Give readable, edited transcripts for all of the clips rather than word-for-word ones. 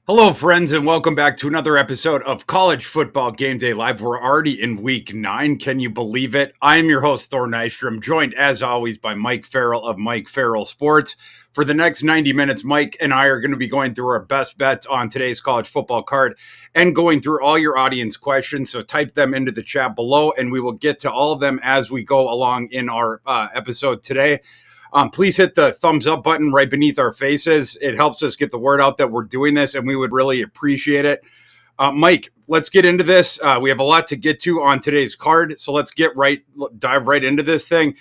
Hello, friends, and welcome back to another episode of College Football Game Day Live. We're already in week 9. Can you believe it? I am your host, Thor Nystrom, joined as always by Mike Farrell of Mike Farrell Sports. For the next 90 minutes, Mike and I are going to be going through our best bets on today's college football card and going through all your audience questions. So type them into the chat below, and we will get to all of them as we go along in our episode today. Please hit the thumbs up button right beneath our faces. It helps us get the word out that we're doing this, and we would really appreciate it. Mike, let's get into this. We have a lot to get to on today's card, so let's dive right into this thing.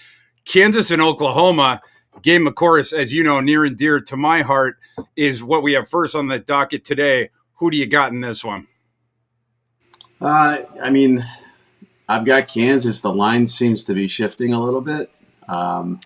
Kansas and Oklahoma, game, of course, as you know, near and dear to my heart, is what we have first on the docket today. Who do you got in this one? I've got Kansas. The line seems to be shifting a little bit.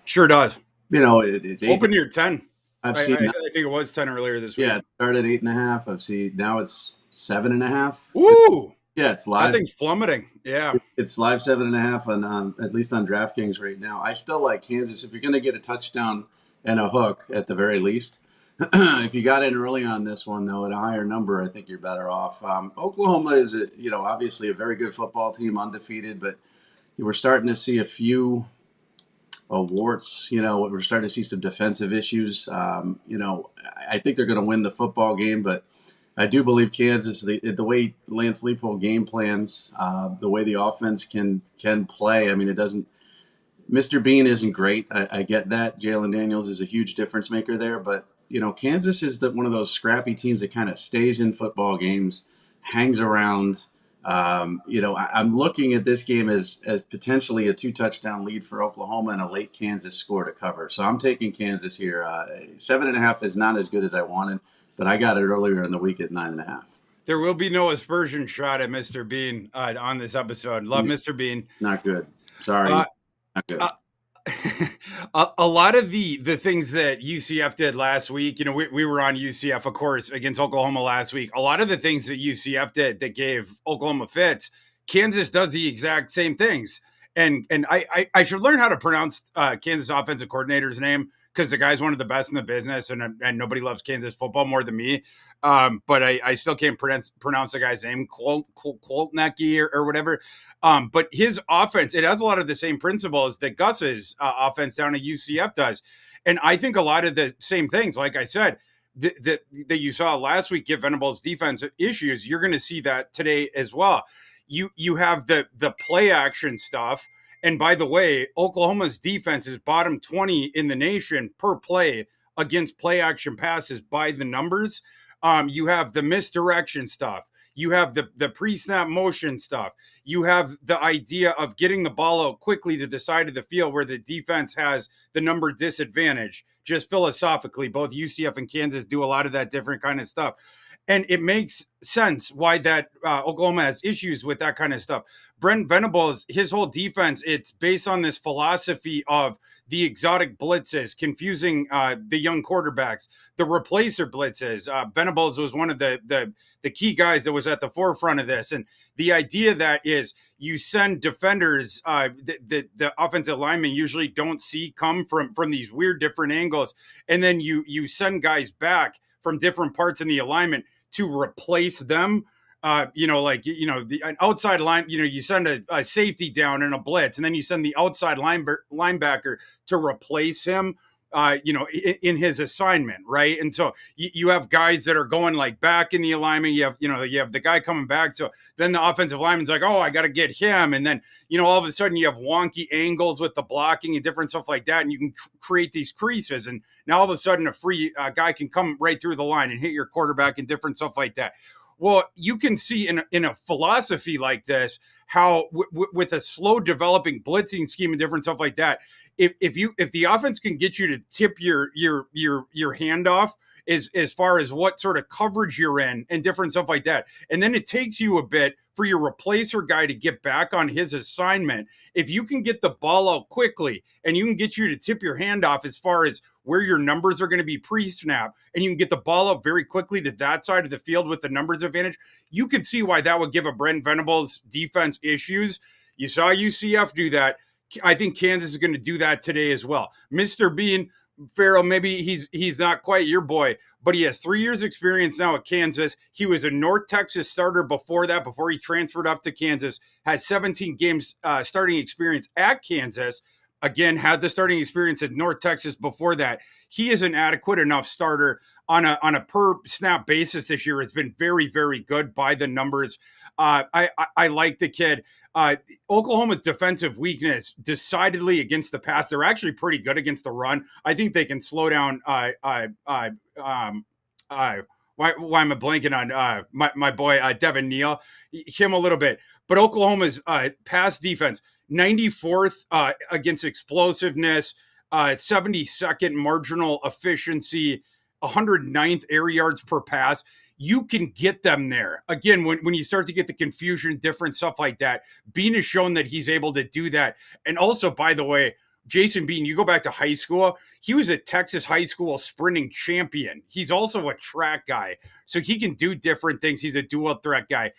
Sure does. It's open near 10. I think it was 10 earlier this week. Yeah, it started at 8.5. I've seen now it's 7.5. Ooh, it's live. That thing's plummeting. Yeah, it's live 7.5 on at least on DraftKings right now. I still like Kansas. If you're going to get a touchdown and a hook at the very least, if you got in early on this one though at a higher number, I think you're better off. Oklahoma is obviously a very good football team, undefeated, but we're starting to see a few warts. We're starting to see some defensive issues. I think they're going to win the football game, but I do believe Kansas, the way Lance Leipold game plans, the way the offense can play. It doesn't. Mr. Bean isn't great. I get that. Jalen Daniels is a huge difference maker there, but Kansas is one of those scrappy teams that kind of stays in football games, hangs around. I'm looking at this game as potentially a 2-touchdown lead for Oklahoma and a late Kansas score to cover. So I'm taking Kansas here. 7.5 is not as good as I wanted, but I got it earlier in the week at 9.5. There will be no aspersion shot at Mr. Bean on this episode. Love Mr. Bean. Not good. Sorry. Not good. A lot of the things that UCF did last week, we were on UCF, of course, against Oklahoma last week. A lot of the things that UCF did that gave Oklahoma fits, Kansas does the exact same things. And I should learn how to pronounce Kansas offensive coordinator's name because the guy's one of the best in the business, and nobody loves Kansas football more than me. But I still can't pronounce the guy's name, Koltnecki or whatever. But his offense, it has a lot of the same principles that Gus's offense down at UCF does. And I think a lot of the same things, like I said, that you saw last week give Venables defense issues, you're going to see that today as well. You have the play action stuff. And by the way, Oklahoma's defense is bottom 20 in the nation per play against play action passes by the numbers. You have the misdirection stuff. You have the pre-snap motion stuff. You have the idea of getting the ball out quickly to the side of the field where the defense has the number disadvantage. Just philosophically, both UCF and Kansas do a lot of that different kind of stuff. And it makes sense why that Oklahoma has issues with that kind of stuff. Brent Venables, his whole defense, it's based on this philosophy of the exotic blitzes, confusing the young quarterbacks, the replacer blitzes. Venables was one of the key guys that was at the forefront of this. And the idea that is you send defenders the offensive linemen usually don't see come from these weird different angles. And then you send guys back from different parts in the alignment to replace them. An outside line, you send a safety down in a blitz, and then you send the outside linebacker to replace him, in his assignment, right? And so you have guys that are going like back in the alignment. You have the guy coming back. So then the offensive lineman's like, oh, I got to get him. And then, all of a sudden you have wonky angles with the blocking and different stuff like that. And you can create these creases. And now all of a sudden a free guy can come right through the line and hit your quarterback and different stuff like that. Well, you can see in a philosophy like this, how with a slow developing blitzing scheme and different stuff like that, if the offense can get you to tip your handoff as far as what sort of coverage you're in and different stuff like that, and then it takes you a bit for your replacer guy to get back on his assignment. If you can get the ball out quickly and you can get you to tip your handoff as far as where your numbers are going to be pre-snap, and you can get the ball out very quickly to that side of the field with the numbers advantage, you could see why that would give a Brent Venables defense issues. You saw UCF do that. I think Kansas is going to do that today as well. Mr. Bean, Farrell, maybe he's not quite your boy, but he has 3 years experience now at Kansas. He was a North Texas starter before that, before he transferred up to Kansas, has 17 games starting experience at Kansas. Again, had the starting experience at North Texas before that. He is an adequate enough starter on a per snap basis this year. It's been very, very good by the numbers. I like the kid. Oklahoma's defensive weakness decidedly against the pass. They're actually pretty good against the run. I think they can slow down. Why am I blanking on my boy Devin Neal? Him a little bit, but Oklahoma's pass defense 94th against explosiveness, 72nd marginal efficiency, 109th air yards per pass. You can get them there. Again, when you start to get the confusion, different stuff like that, Bean has shown that he's able to do that. And also, by the way, Jason Bean, you go back to high school, he was a Texas high school sprinting champion. He's also a track guy, so he can do different things. He's a dual threat guy.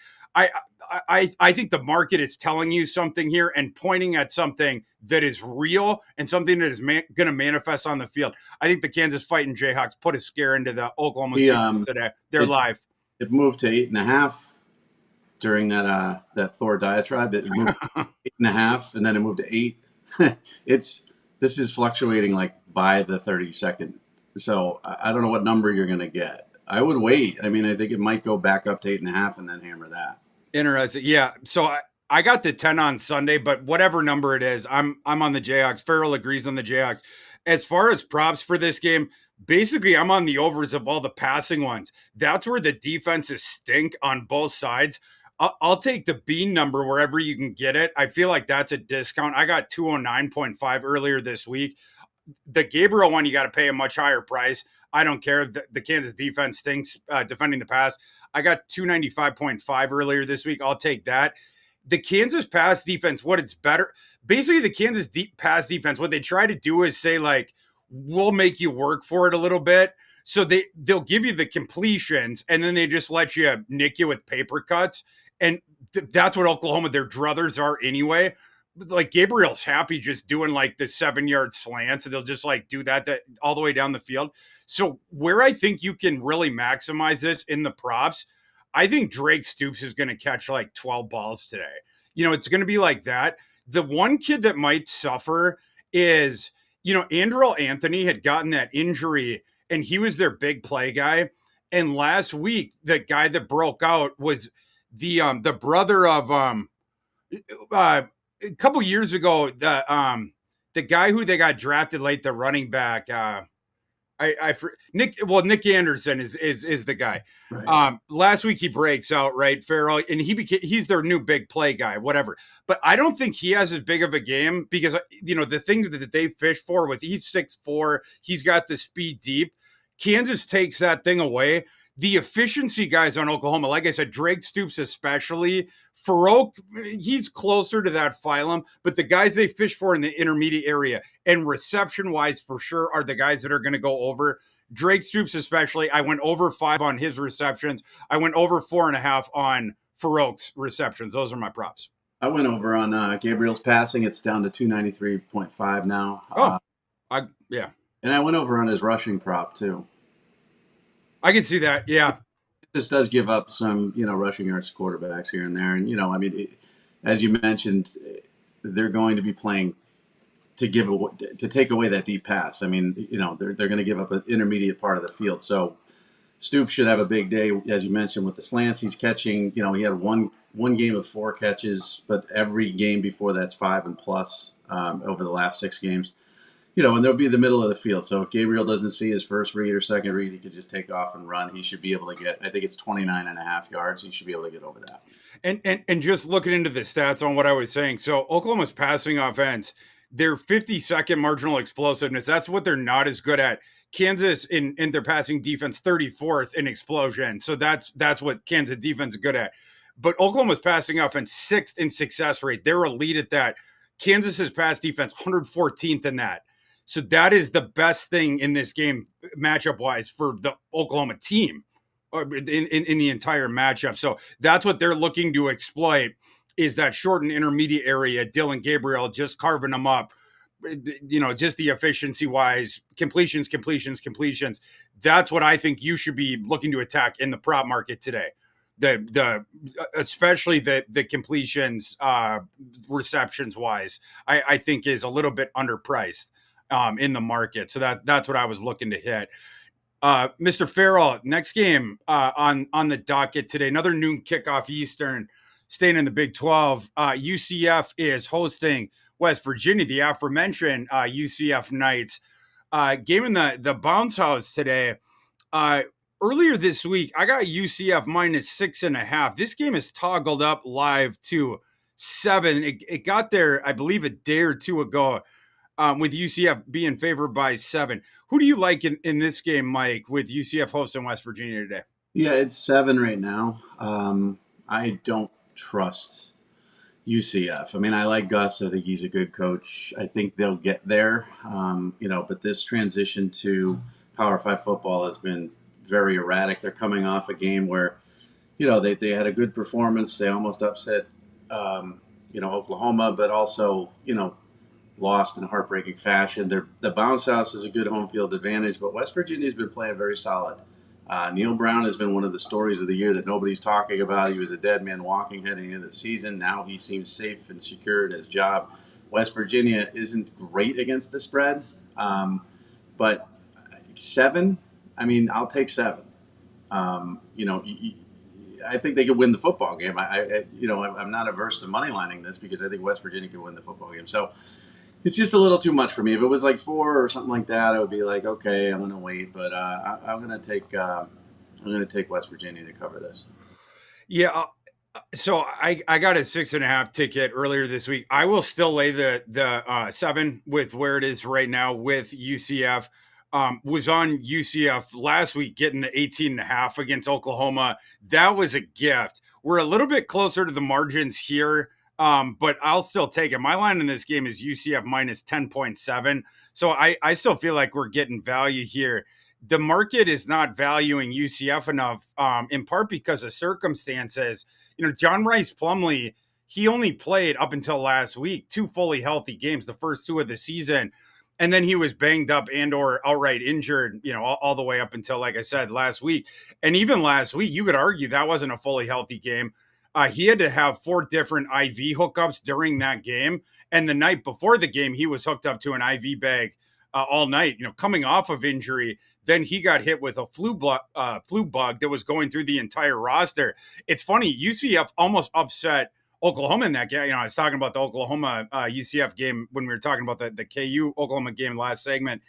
I think the market is telling you something here and pointing at something that is real and something that is going to manifest on the field. I think the Kansas Fighting Jayhawks put a scare into the Oklahoma Sooners today. They're live. It moved to 8.5 during that Thor diatribe. It moved to 8.5, and then it moved to 8. This is fluctuating like by the 32nd. So I don't know what number you're going to get. I would wait. I mean, I think it might go back up to 8.5 and then hammer that. Interesting. Yeah. So I got the 10 on Sunday, but whatever number it is, I'm on the Jayhawks. Farrell agrees on the Jayhawks. As far as props for this game, basically I'm on the overs of all the passing ones. That's where the defenses stink on both sides. I'll take the Bean number wherever you can get it. I feel like that's a discount. I got 209.5 earlier this week. The Gabriel one, you got to pay a much higher price. I don't care. The Kansas defense stinks defending the pass. I got 295.5 earlier this week. I'll take that. The Kansas pass defense, what it's better. Basically, the Kansas pass defense, what they try to do is say, like, we'll make you work for it a little bit. So they'll give you the completions, and then they just let you nick you with paper cuts. And that's what Oklahoma, their druthers are anyway. Like Gabriel's happy just doing like the 7-yard slants, and they'll just like do that all the way down the field. So where I think you can really maximize this in the props, I think Drake Stoops is going to catch like 12 balls today. It's going to be like that. The one kid that might suffer is, Andrel Anthony had gotten that injury and he was their big play guy. And last week, the guy that broke out was the brother of a couple years ago, the guy who they got drafted late, the running back, Nick Anderson is the guy. Right. Last week he breaks out, right, Farrell, and he's their new big play guy, whatever. But I don't think he has as big of a game because the things that they fish for with he's 6'4", he's got the speed deep. Kansas takes that thing away. The efficiency guys on Oklahoma, like I said, Drake Stoops especially, Farrell, he's closer to that phylum, but the guys they fish for in the intermediate area and reception-wise for sure are the guys that are going to go over. Drake Stoops especially, I went over 5 on his receptions. I went over 4.5 on Farrell's receptions. Those are my props. I went over on Gabriel's passing. It's down to 293.5 now. Yeah. And I went over on his rushing prop too. I can see that, yeah. This does give up some, rushing yards to quarterbacks here and there. And, as you mentioned, they're going to be playing to take away that deep pass. I mean, they're going to give up an intermediate part of the field. So Stoops should have a big day, as you mentioned, with the slants he's catching. He had one game of 4 catches, but every game before that's 5 and plus over the last 6 games. And they'll be in the middle of the field. So if Gabriel doesn't see his first read or second read, he could just take off and run. He should be able to get, I think it's 29.5 yards. He should be able to get over that. And just looking into the stats on what I was saying. So Oklahoma's passing offense, their 52nd marginal explosiveness, that's what they're not as good at. Kansas in their passing defense, 34th in explosion. So that's what Kansas defense is good at. But Oklahoma's passing offense, 6th in success rate. They're elite at that. Kansas's pass defense, 114th in that. So that is the best thing in this game matchup-wise for the Oklahoma team in the entire matchup. So that's what they're looking to exploit is that short and intermediate area. Dylan Gabriel just carving them up. just the efficiency wise, completions. That's what I think you should be looking to attack in the prop market today. The especially the completions receptions wise, I think is a little bit underpriced in the market. So that's what I was looking to hit. Mr. Farrell, next game on the docket today, another noon kickoff Eastern, staying in the Big 12. UCF is hosting West Virginia, the aforementioned UCF Knights. Game in the Bounce House today. Earlier this week, I got UCF minus 6.5. This game is toggled up live to 7. It got there, I believe, a day or two ago, with UCF being favored by 7. Who do you like in this game, Mike, with UCF hosting West Virginia today? Yeah, it's 7 right now. I don't trust UCF. I mean, I like Gus. I think he's a good coach. I think they'll get there. But this transition to Power 5 football has been very erratic. They're coming off a game where, they had a good performance. They almost upset, Oklahoma, but also, lost in heartbreaking fashion. The Bounce House is a good home field advantage, but West Virginia's been playing very solid. Neil Brown has been one of the stories of the year that nobody's talking about. He was a dead man walking heading into the season. Now he seems safe and secure in his job. West Virginia isn't great against the spread, but 7, I mean, I'll take 7. I think they could win the football game. I'm not averse to money lining this because I think West Virginia could win the football game. So it's just a little too much for me. If it was like 4 or something like that, I would be like, okay, I'm going to wait. But I'm going to take West Virginia to cover this. Yeah. So I got a 6.5 ticket earlier this week. I will still lay the 7 with where it is right now with UCF. Was on UCF last week getting the 18.5 against Oklahoma. That was a gift. We're a little bit closer to the margins here, but I'll still take it. My line in this game is UCF minus 10.7. So I still feel like we're getting value here. The market is not valuing UCF enough, in part because of circumstances. John Rice Plumlee, he only played up until last week 2 fully healthy games, the first 2 of the season. And then he was banged up and or outright injured, all the way up until, like I said, last week. And even last week, you could argue that wasn't a fully healthy game. He had to have 4 different IV hookups during that game. And the night before the game, he was hooked up to an IV bag all night, coming off of injury. Then he got hit with a flu bug that was going through the entire roster. It's funny, UCF almost upset Oklahoma in that game. I was talking about the Oklahoma UCF game when we were talking about the KU Oklahoma game last segment.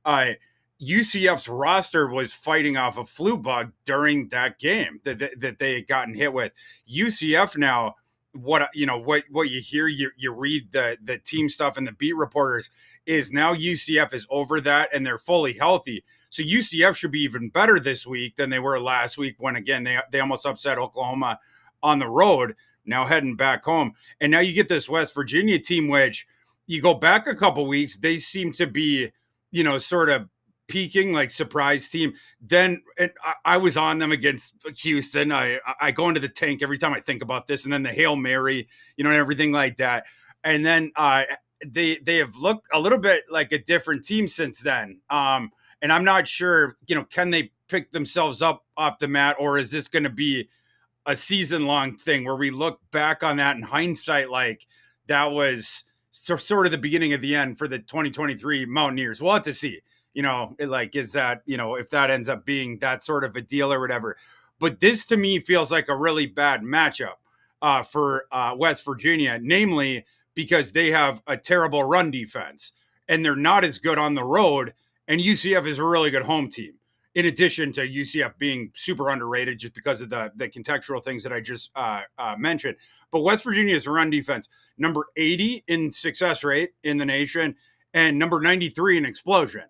UCF's roster was fighting off a flu bug during that game that they had gotten hit with. UCF now, what you hear, you read the team stuff and the beat reporters, is now UCF is over that and they're fully healthy. So UCF should be even better this week than they were last week when, again, they almost upset Oklahoma on the road. Now heading back home. And now you get this West Virginia team, which you go back a couple weeks, they seem to be, sort of peaking, like surprise team. Then I was on them against Houston. I go into the tank every time I think about this. And then the Hail Mary, and everything like that. And then they have looked a little bit like a different team since then. And I'm not sure, can they pick themselves up off the mat, or is this going to be a season-long thing where we look back on that in hindsight like that was sort of the beginning of the end for the 2023 Mountaineers? We'll have to see, is that, if that ends up being that sort of a deal or whatever. But this to me feels like a really bad matchup for West Virginia, namely because they have a terrible run defense and they're not as good on the road, and UCF is a really good home team. In addition to UCF being super underrated just because of the contextual things that I just mentioned. But West Virginia's run defense, number 80 in success rate in the nation and number 93 in explosion.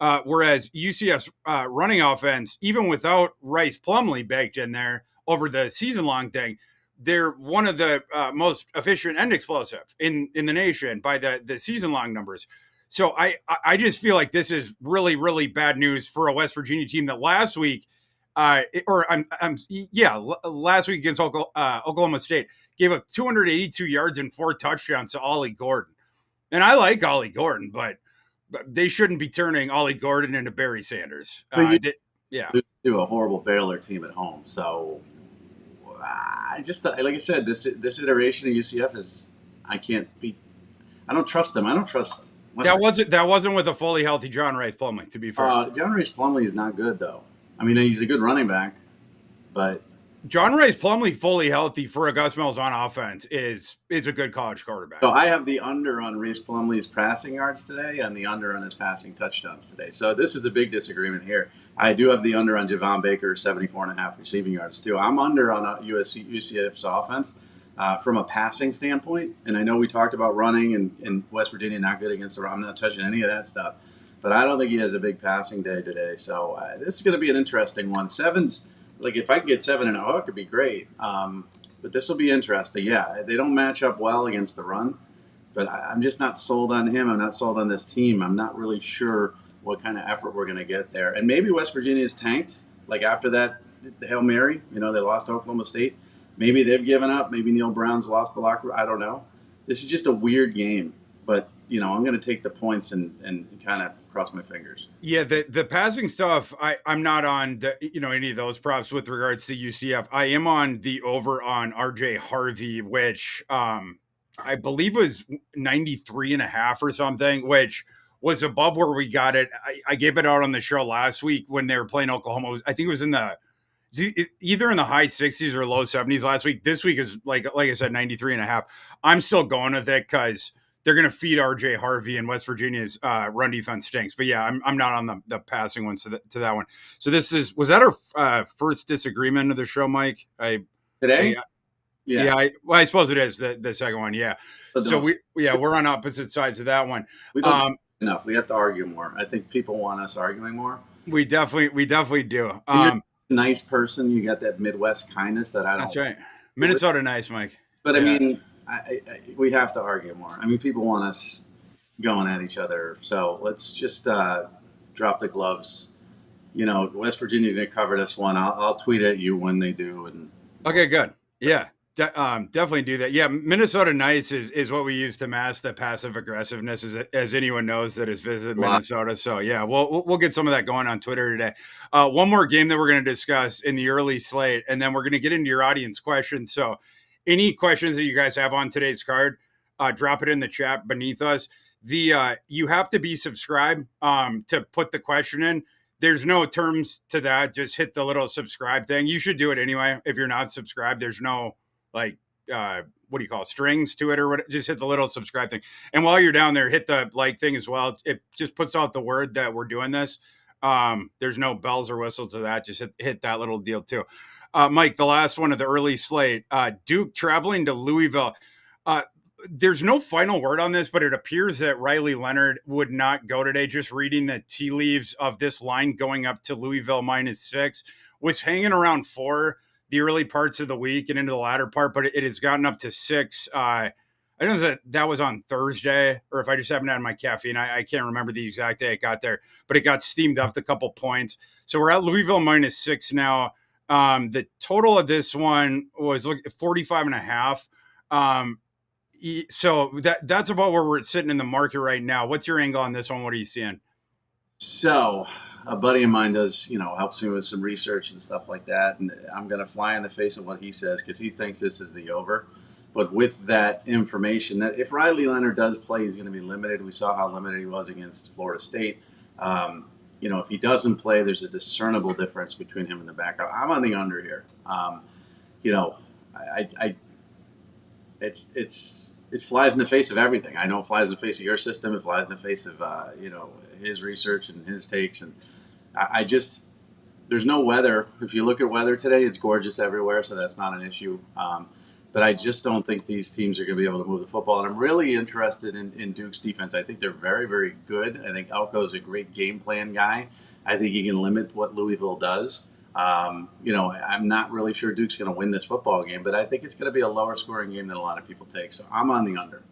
Whereas UCF's running offense, even without Rice Plumlee baked in there over the season-long thing, they're one of the most efficient and explosive in the nation by the season-long numbers. So I just feel like this is really, really bad news for a West Virginia team that last week, last week against Oklahoma State, gave up 282 yards and 4 touchdowns to Ollie Gordon. And I like Ollie Gordon, but they shouldn't be turning Ollie Gordon into Barry Sanders. But you Yeah. lose to a horrible Baylor team at home. So I just like I said, this iteration of UCF is I can't be. I don't trust them. I don't trust West That wasn't with a fully healthy John Rice Plumlee, to be fair. John Rice Plumlee is not good though. I mean, he's a good running back, but John Rice Plumlee fully healthy for a Gus Malzahn offense is a good college quarterback. so I have the under on Rice Plumlee's passing yards today and the under on his passing touchdowns today. So this is a big disagreement here. I do have the under on Javon Baker, 74.5 receiving yards too. I'm under on UCF's offense from a passing standpoint. And I know we talked about running and West Virginia not good against the run. I'm not touching any of that stuff. But I don't think he has a big passing day today. So this is going to be an interesting one. Seven's like if I could get 7 and a hook, it'd be great. But this will be interesting. Yeah, they don't match up well against the run, but I'm just not sold on him. I'm not sold on this team. I'm not really sure what kind of effort we're going to get there. And maybe West Virginia's tanked. Like after that Hail Mary, they lost to Oklahoma State. Maybe they've given up. Maybe Neil Brown's lost the locker room. I don't know. This is just a weird game. But I'm going to take the points and kind of cross my fingers. Yeah, the passing stuff, I'm not on any of those props with regards to UCF. I am on the over on RJ Harvey, which I believe was 93.5 or something, which was above where we got it. I gave it out on the show last week when they were playing Oklahoma. I think it was either in the high 60s or low 70s last week. This week is like I said, 93.5. I'm still going with it because they're going to feed RJ Harvey, and West Virginia's run defense stinks. But yeah, I'm not on the passing ones to that one. So was that our first disagreement of the show, Mike? Today? Yeah. I suppose it is the second one. Yeah. So we're on opposite sides of that one. We don't enough. We have to argue more. I think people want us arguing more. We definitely do. You're a nice person. You got that Midwest kindness that I don't. That's right. Minnesota nice, Mike. But I mean, we have to argue more. I mean, people want us going at each other. So let's just drop the gloves. West Virginia's going to cover this one. I'll tweet at you when they do. And okay, good. Yeah, definitely do that. Yeah, Minnesota nice is what we use to mask the passive aggressiveness, as anyone knows that has visited Minnesota. So yeah, we'll get some of that going on Twitter today. One more game that we're going to discuss in the early slate, and then we're going to get into your audience questions. So any questions that you guys have on today's card, drop it in the chat beneath us. You have to be subscribed to put the question in. There's no terms to that. Just hit the little subscribe thing. You should do it anyway. If you're not subscribed, there's no strings to it or what. Just hit the little subscribe thing. And while you're down there, hit the like thing as well. It just puts out the word that we're doing this. There's no bells or whistles to that. Just hit that little deal too. Mike, the last one of the early slate, Duke traveling to Louisville. There's no final word on this, but it appears that Riley Leonard would not go today. Just reading the tea leaves of this line going up to Louisville -6 was hanging around 4 the early parts of the week and into the latter part, but it has gotten up to 6. I don't know if that was on Thursday or if I just haven't had my caffeine. I can't remember the exact day it got there, but it got steamed up a couple points. So we're at Louisville -6 now. The total of this one was 45.5. So that's about where we're sitting in the market right now. What's your angle on this one? What are you seeing? So a buddy of mine does, helps me with some research and stuff like that. And I'm going to fly in the face of what he says because he thinks this is the over. But with that information, that if Riley Leonard does play, he's going to be limited. We saw how limited he was against Florida State. If he doesn't play, there's a discernible difference between him and the backup. I'm on the under here. It flies in the face of everything. I know it flies in the face of your system. It flies in the face of his research and his takes. And there's no weather. If you look at weather today, it's gorgeous everywhere, so that's not an issue. But I just don't think these teams are going to be able to move the football. And I'm really interested in Duke's defense. I think they're very, very good. I think Elko's a great game plan guy. I think he can limit what Louisville does. I'm not really sure Duke's going to win this football game, but I think it's going to be a lower scoring game than a lot of people take. So I'm on the under.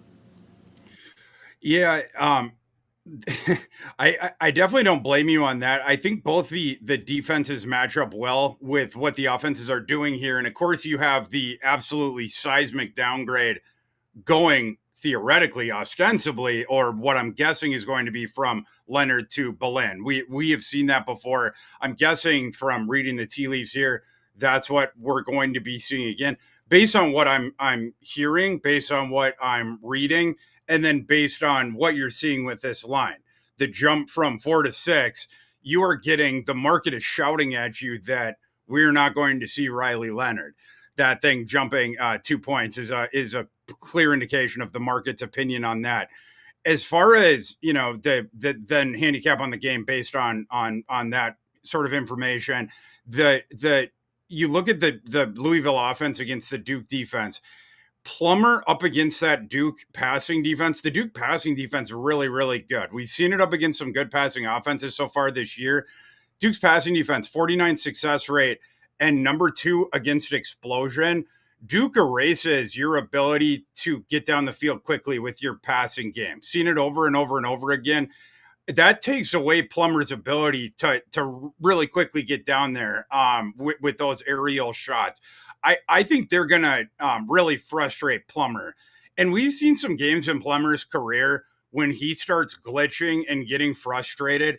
Yeah. I definitely don't blame you on that. I think both the defenses match up well with what the offenses are doing here. And of course you have the absolutely seismic downgrade going theoretically, ostensibly, or what I'm guessing is going to be from Leonard to Belen. We have seen that before. I'm guessing from reading the tea leaves here, that's what we're going to be seeing again, based on what I'm hearing, based on what I'm reading, and then based on what you're seeing with this line. The jump from 4 to 6, you are getting, the market is shouting at you that we're not going to see Riley Leonard. That thing jumping 2 points is a clear indication of the market's opinion on that. As far as, you know, the then handicap on the game based on that sort of information, the you look at the Louisville offense against the Duke defense. Plummer up against that Duke passing defense. The Duke passing defense really, really good. We've seen it up against some good passing offenses so far this year. Duke's passing defense, 49 success rate, and number 2 against explosion. Duke erases your ability to get down the field quickly with your passing game. Seen it over and over and over again. That takes away Plummer's ability to really quickly get down there with those aerial shots. I think they're going to really frustrate Plummer. And we've seen some games in Plummer's career when he starts glitching and getting frustrated.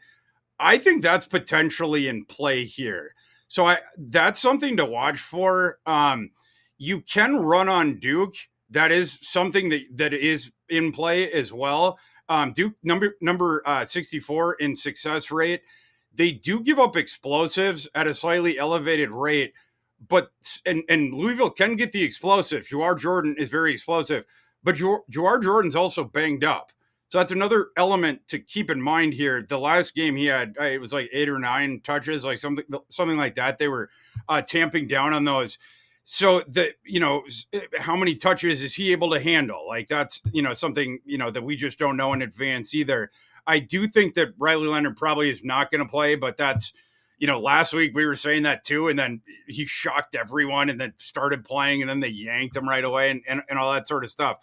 I think that's potentially in play here. So that's something to watch for. You can run on Duke. That is something that is in play as well. Duke number 64 in success rate. They do give up explosives at a slightly elevated rate, but and Louisville can get the explosive. Jawar Jordan is very explosive, but Jawar Jordan's also banged up. So that's another element to keep in mind here. The last game he had, it was like 8 or 9 touches, like something like that. They were tamping down on those. So how many touches is he able to handle? Like that's, something, that we just don't know in advance either. I do think that Riley Leonard probably is not going to play, but that's, last week we were saying that too. And then he shocked everyone and then started playing and then they yanked him right away and all that sort of stuff.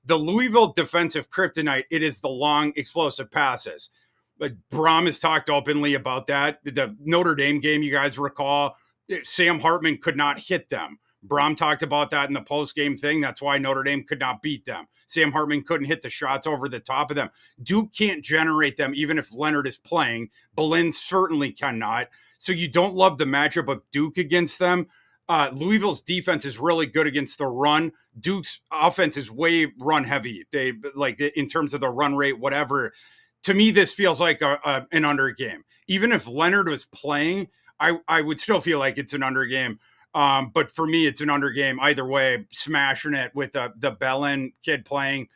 The Louisville defensive kryptonite, it is the long explosive passes. But Brom has talked openly about that. The Notre Dame game, you guys recall, Sam Hartman could not hit them. Brom talked about that in the post-game thing. That's why Notre Dame could not beat them. Sam Hartman couldn't hit the shots over the top of them. Duke can't generate them even if Leonard is playing. Belen certainly cannot. So you don't love the matchup of Duke against them. Louisville's defense is really good against the run. Duke's offense is way run heavy. They like in terms of the run rate, whatever. To me, this feels like an under game. Even if Leonard was playing, I would still feel like it's an under game. But for me, it's an under game either way. Smashing it with the Belen kid playing,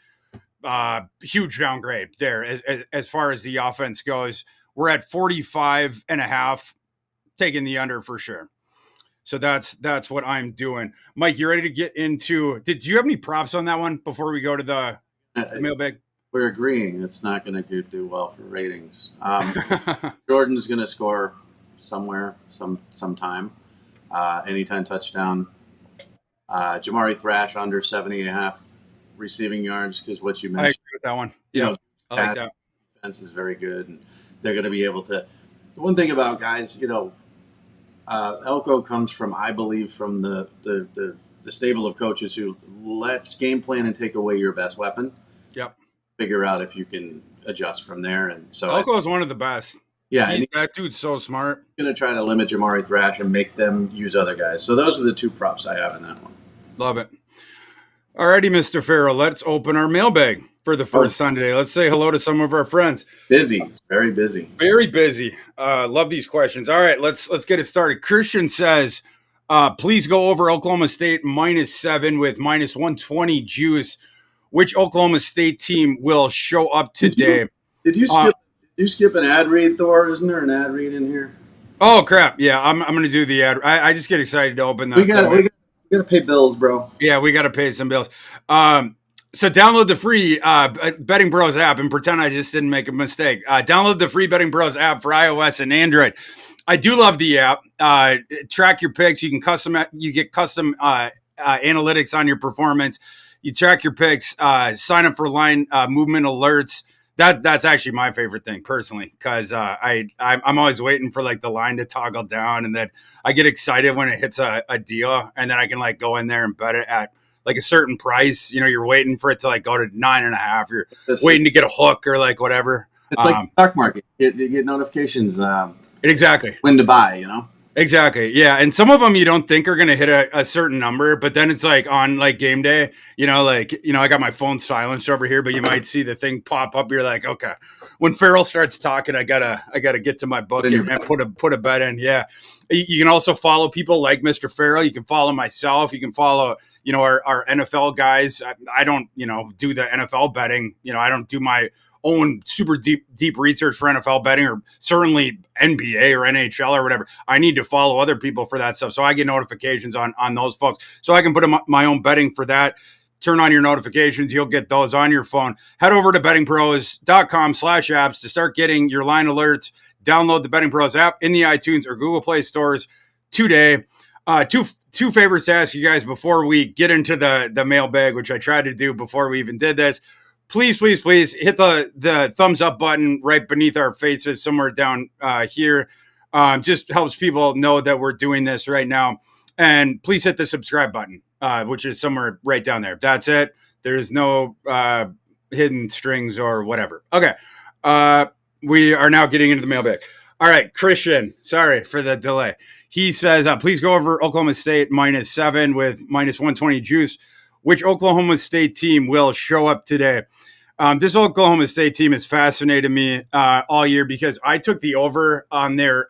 huge downgrade there as far as the offense goes. We're at 45.5, taking the under for sure. So that's what I'm doing. Mike, you ready to get into? Did you have any props on that one before we go to the mailbag? We're agreeing it's not going to do well for ratings. Jordan's going to score somewhere, sometime. Anytime touchdown. Jamari Thrash under 70.5 receiving yards because what you mentioned. I agree with that one. Yeah, I like that. Defense is very good, and they're going to be able to. The one thing about guys, Elko comes from, I believe, from the stable of coaches who lets game plan and take away your best weapon. Yep. Figure out if you can adjust from there, and so Elko is one of the best. Yeah, that dude's so smart. Going to try to limit Jamari Thrash and make them use other guys. So those are the 2 props I have in that one. Love it. All righty, Mr. Farrell, let's open our mailbag for the first time today. Let's say hello to some of our friends. Busy. It's very busy. Very busy. Love these questions. All right, let's get it started. Christian says, please go over Oklahoma State -7 with -120 juice. Which Oklahoma State team will show up today? Did you skip an ad read, Thor? Isn't there an ad read in here? Oh crap! Yeah, I'm going to do the ad. I just get excited to open that. We got to pay bills, bro. Yeah, we got to pay some bills. So download the free Betting Bros app and pretend I just didn't make a mistake. Download the free Betting Bros app for iOS and Android. I do love the app. Track your picks. You get custom analytics on your performance. You track your picks. Sign up for line movement alerts. That's actually my favorite thing personally, because I'm always waiting for like the line to toggle down, and then I get excited when it hits a deal, and then I can like go in there and bet it at like a certain price, you're waiting for it to like go to 9.5. You're This is waiting to get a hook or like whatever. it's like the stock market. You get notifications Exactly. when to buy. Exactly. Yeah. And some of them you don't think are going to hit a certain number, but then it's like on like game day, I got my phone silenced over here, but you might see the thing pop up. You're like, okay, when Farrell starts talking, I gotta get to my book and put a bet in. Yeah. You can also follow people like Mr. Farrell. You can follow myself. You can follow, our NFL guys. I don't, do the NFL betting. I don't do my own super deep research for NFL betting or certainly NBA or NHL or whatever. I need to follow other people for that stuff. So I get notifications on those folks. So I can put my own betting for that. Turn on your notifications. You'll get those on your phone. Head over to bettingpros.com/apps to start getting your line alerts. Download the Betting Pros app in the iTunes or Google Play stores today. Two favors to ask you guys before we get into the mailbag, which I tried to do before we even did this. Please hit the thumbs up button right beneath our faces somewhere down here. Just helps people know that we're doing this right now. And please hit the subscribe button, which is somewhere right down there. That's it. There's no hidden strings or whatever. Okay. We are now getting into the mailbag. All right, Christian, sorry for the delay. He says, please go over Oklahoma State -7 with -120 juice. Which Oklahoma State team will show up today? This Oklahoma State team has fascinated me all year because I took the over on their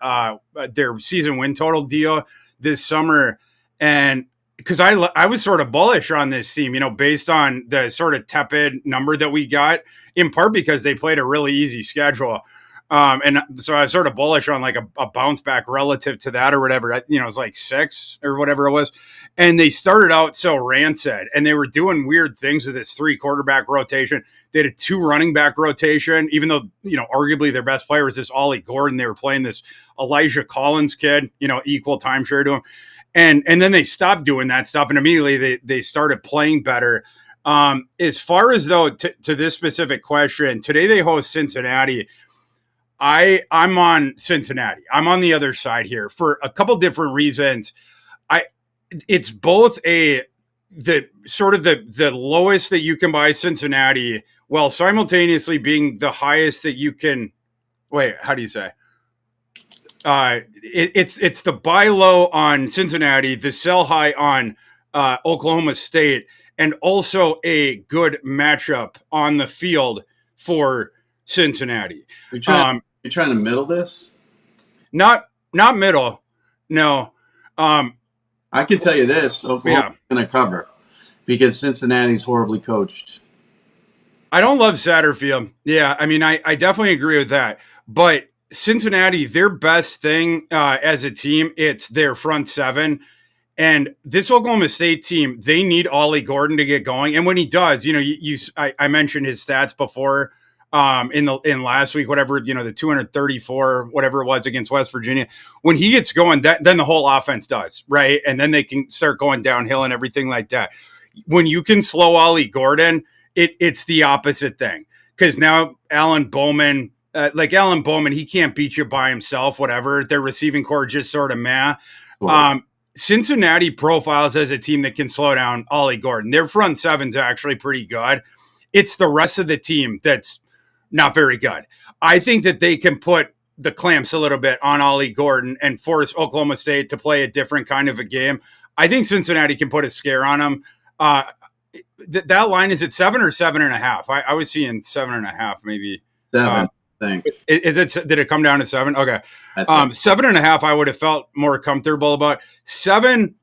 season win total deal this summer. And because I was sort of bullish on this team, based on the sort of tepid number that we got, in part because they played a really easy schedule. And so I was sort of bullish on like a bounce back relative to that or whatever. It was like 6 or whatever it was. And they started out so rancid and they were doing weird things with this 3 quarterback rotation. They had a 2 running back rotation, even though, arguably their best player was this Ollie Gordon. They were playing this Elijah Collins kid, equal timeshare to him. And then they stopped doing that stuff. And immediately they started playing better. As far as though to this specific question, today they host Cincinnati. I'm on Cincinnati. I'm on the other side here for a couple different reasons. It's both the lowest that you can buy Cincinnati while simultaneously being the highest that you can. Wait, how do you say? It's the buy low on Cincinnati, the sell high on Oklahoma State, and also a good matchup on the field for Cincinnati. You're trying to middle this? Not middle. No. I can tell you this: Oklahoma's going to cover because Cincinnati's horribly coached. I don't love Satterfield. Yeah, I mean, I definitely agree with that. But Cincinnati, their best thing as a team, it's their front seven. And this Oklahoma State team, they need Ollie Gordon to get going. And when he does, I mentioned his stats before in last week, whatever, the 234, whatever it was against West Virginia. When he gets going, then the whole offense does, right? And then they can start going downhill and everything like that. When you can slow Ollie Gordon, it's the opposite thing. Because now Alan Bowman, he can't beat you by himself, whatever. Their receiving core just sort of meh. Cincinnati profiles as a team that can slow down Ollie Gordon. Their front seven's actually pretty good. It's the rest of the team that's not very good. I think that they can put the clamps a little bit on Ollie Gordon and force Oklahoma State to play a different kind of a game. I think Cincinnati can put a scare on them. That line, is it 7 or 7.5? I was seeing 7.5, maybe. 7. Thing. Is it? Did it come down to 7? Okay. 7.5, I would have felt more comfortable about. 7,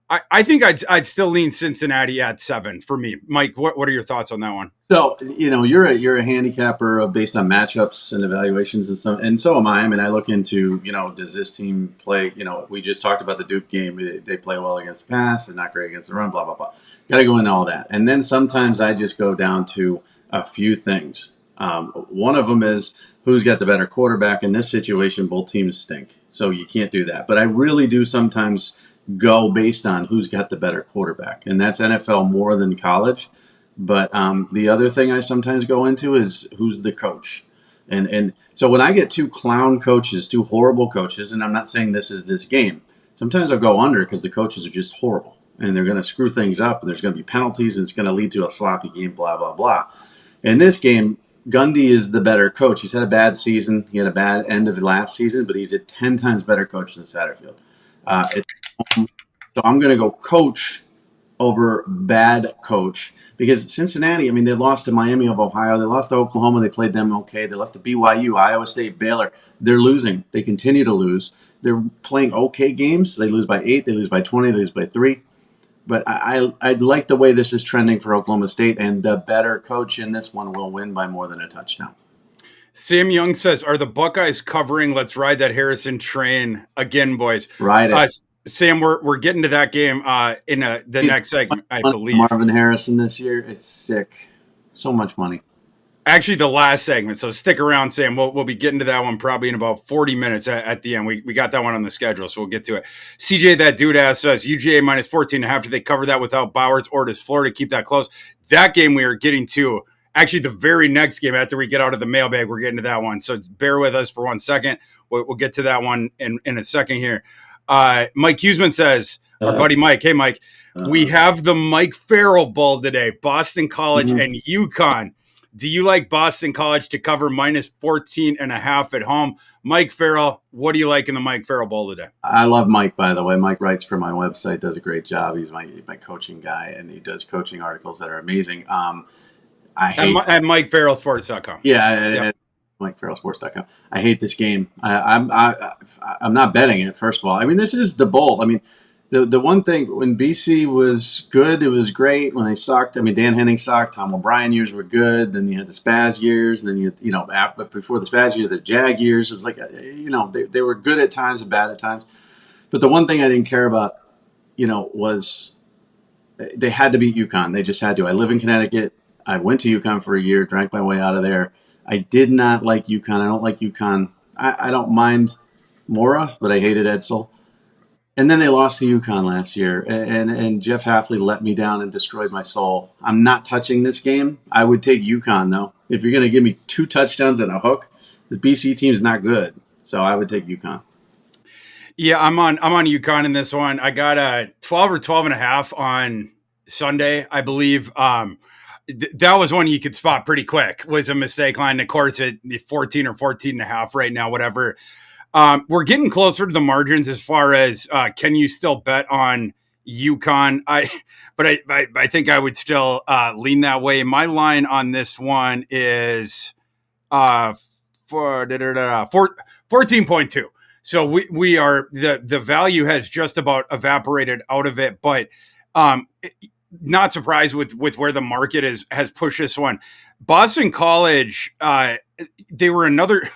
I think I'd still lean Cincinnati at 7 for me. Mike, what are your thoughts on that one? So, you're a handicapper based on matchups and evaluations and so am I. I mean, I look into, does this team play, we just talked about the Duke game. They play well against the pass and not great against the run, blah, blah, blah. Got to go into all that. And then sometimes I just go down to a few things. One of them is who's got the better quarterback. In this situation, both teams stink. So you can't do that. But I really do sometimes go based on who's got the better quarterback. And that's NFL more than college. But the other thing I sometimes go into is who's the coach. And so when I get 2 clown coaches, 2 horrible coaches, and I'm not saying this is this game, sometimes I'll go under because the coaches are just horrible. and they're going to screw things up, and there's going to be penalties, and it's going to lead to a sloppy game, blah, blah, blah. In this game, Gundy is the better coach. He's had a bad season. He had a bad end of last season, but he's a 10 times better coach than Satterfield. So I'm going to go coach over bad coach, because Cincinnati, I mean, they lost to Miami of Ohio. They lost to Oklahoma. They played them okay. They lost to BYU, Iowa State, Baylor. They're losing. They continue to lose. They're playing okay games. They lose by 8. They lose by 20. They lose by 3. But I like the way this is trending for Oklahoma State, and the better coach in this one will win by more than a touchdown. Sam Young says, are the Buckeyes covering? Let's ride that Harrison train again, boys. Ride it. Sam, we're getting to that game in the next segment, I believe. Marvin Harrison this year, it's sick. So much money. Actually, the last segment. So stick around, Sam. We'll be getting to that one probably in about 40 minutes at the end. We got that one on the schedule, so we'll get to it. CJ, that dude asks us, UGA minus 14.5. Do they cover that without Bowers, or does Florida keep that close? That game we are getting to. Actually, the very next game after we get out of the mailbag, we're getting to that one. So bear with us for 1 second. We'll get to that one in a second here. Mike Huseman says, our buddy Mike, hey, Mike, we have the Mike Farrell Bowl today, Boston College and UConn. Do you like Boston College to cover minus 14.5 at home? Mike Farrell, what do you like in the Mike Farrell Bowl today? I love Mike, by the way. Mike writes for my website, does a great job. He's my coaching guy, and he does coaching articles that are amazing. At MikeFarrellSports.com. Yeah, MikeFarrellSports.com. I hate this game. I'm not betting it, first of all. I mean, this is the bowl. I mean, the one thing, when BC was good, it was great. When they sucked, I mean, Dan Henning sucked. Tom O'Brien years were good. Then you had the Spaz years. And then but before the Spaz year, the Jag years. It was like, they were good at times and bad at times. But the one thing I didn't care about, was they had to beat UConn. They just had to. I live in Connecticut. I went to UConn for a year, drank my way out of there. I did not like UConn. I don't like UConn. I don't mind Mora, but I hated Edsel. And then they lost to UConn last year, and Jeff Hafley let me down and destroyed my soul. I'm not touching this game. I would take UConn, though. If you're going to give me 2 touchdowns and a hook, this BC team is not good. So I would take UConn. Yeah, I'm on UConn in this one. I got a 12 or 12.5 on Sunday, I believe. That was one you could spot pretty quick. Was a mistake line. Of course, at 14 or 14.5 right now, whatever. We're getting closer to the margins as far as can you still bet on UConn? But I think I would still lean that way. My line on this one is 14.2. So we are the value has just about evaporated out of it, but not surprised with where the market has pushed this one. Boston College, they were another.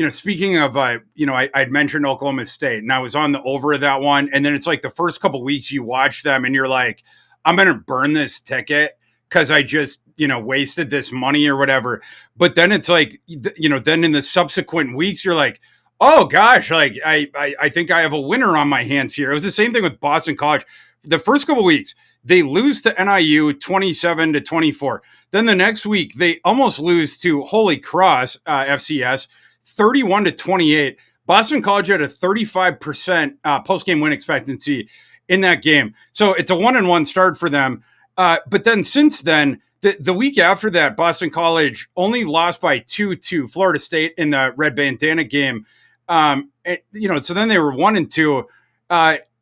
Speaking of, I'd mentioned Oklahoma State, and I was on the over of that one. And then it's like the first couple weeks you watch them and you're like, I'm going to burn this ticket because I just, wasted this money or whatever. But then it's like, then in the subsequent weeks, you're like, oh gosh, like I think I have a winner on my hands here. It was the same thing with Boston College. The first couple weeks, they lose to NIU 27-24. Then the next week, they almost lose to Holy Cross FCS 31-28. Boston College had a 35% post-game win expectancy in that game. So it's a 1-1 start for them. But then since then, the week after that, Boston College only lost by 2 to Florida State in the Red Bandana game. So then they were 1-2.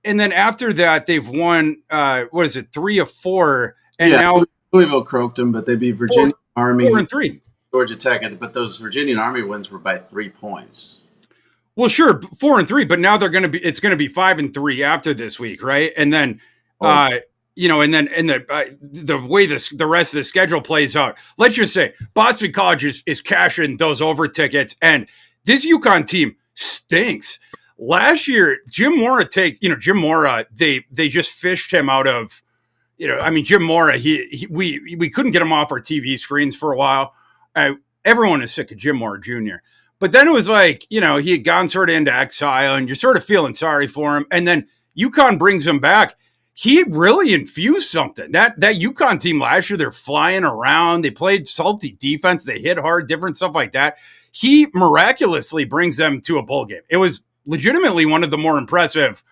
And then after that, they've won, 3 of 4. And now Louisville croaked them, but they beat Virginia Army. 4-3. Georgia Tech, but those Virginia Army wins were by 3 points. Well, sure, 4-3, but now it's going to be 5-3 after this week, right? And then, the way the rest of the schedule plays out, let's just say Boston College is cashing those over tickets, and this UConn team stinks. Last year, Jim Mora they just fished him out of, Jim Mora, we couldn't get him off our TV screens for a while. Everyone is sick of Jim Mora Jr. But then it was like, he had gone sort of into exile and you're sort of feeling sorry for him. And then UConn brings him back. He really infused something. That UConn team last year, they're flying around. They played salty defense. They hit hard, different stuff like that. He miraculously brings them to a bowl game. It was legitimately one of the more impressive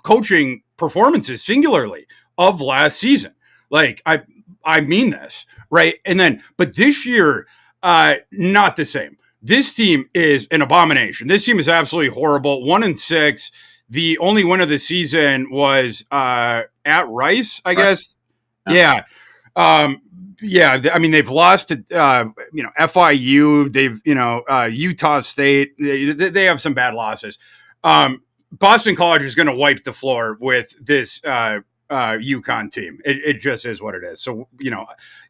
coaching performances singularly of last season. Like I mean this, right? And then, but this year, not the same. This team is an abomination. This team is absolutely horrible. 1-6. The only win of the season was at Rice, I guess. Yeah. Yeah. I mean, they've lost to, FIU. They've, Utah State. They have some bad losses. Boston College is going to wipe the floor with this UConn team. It just is what it is. So,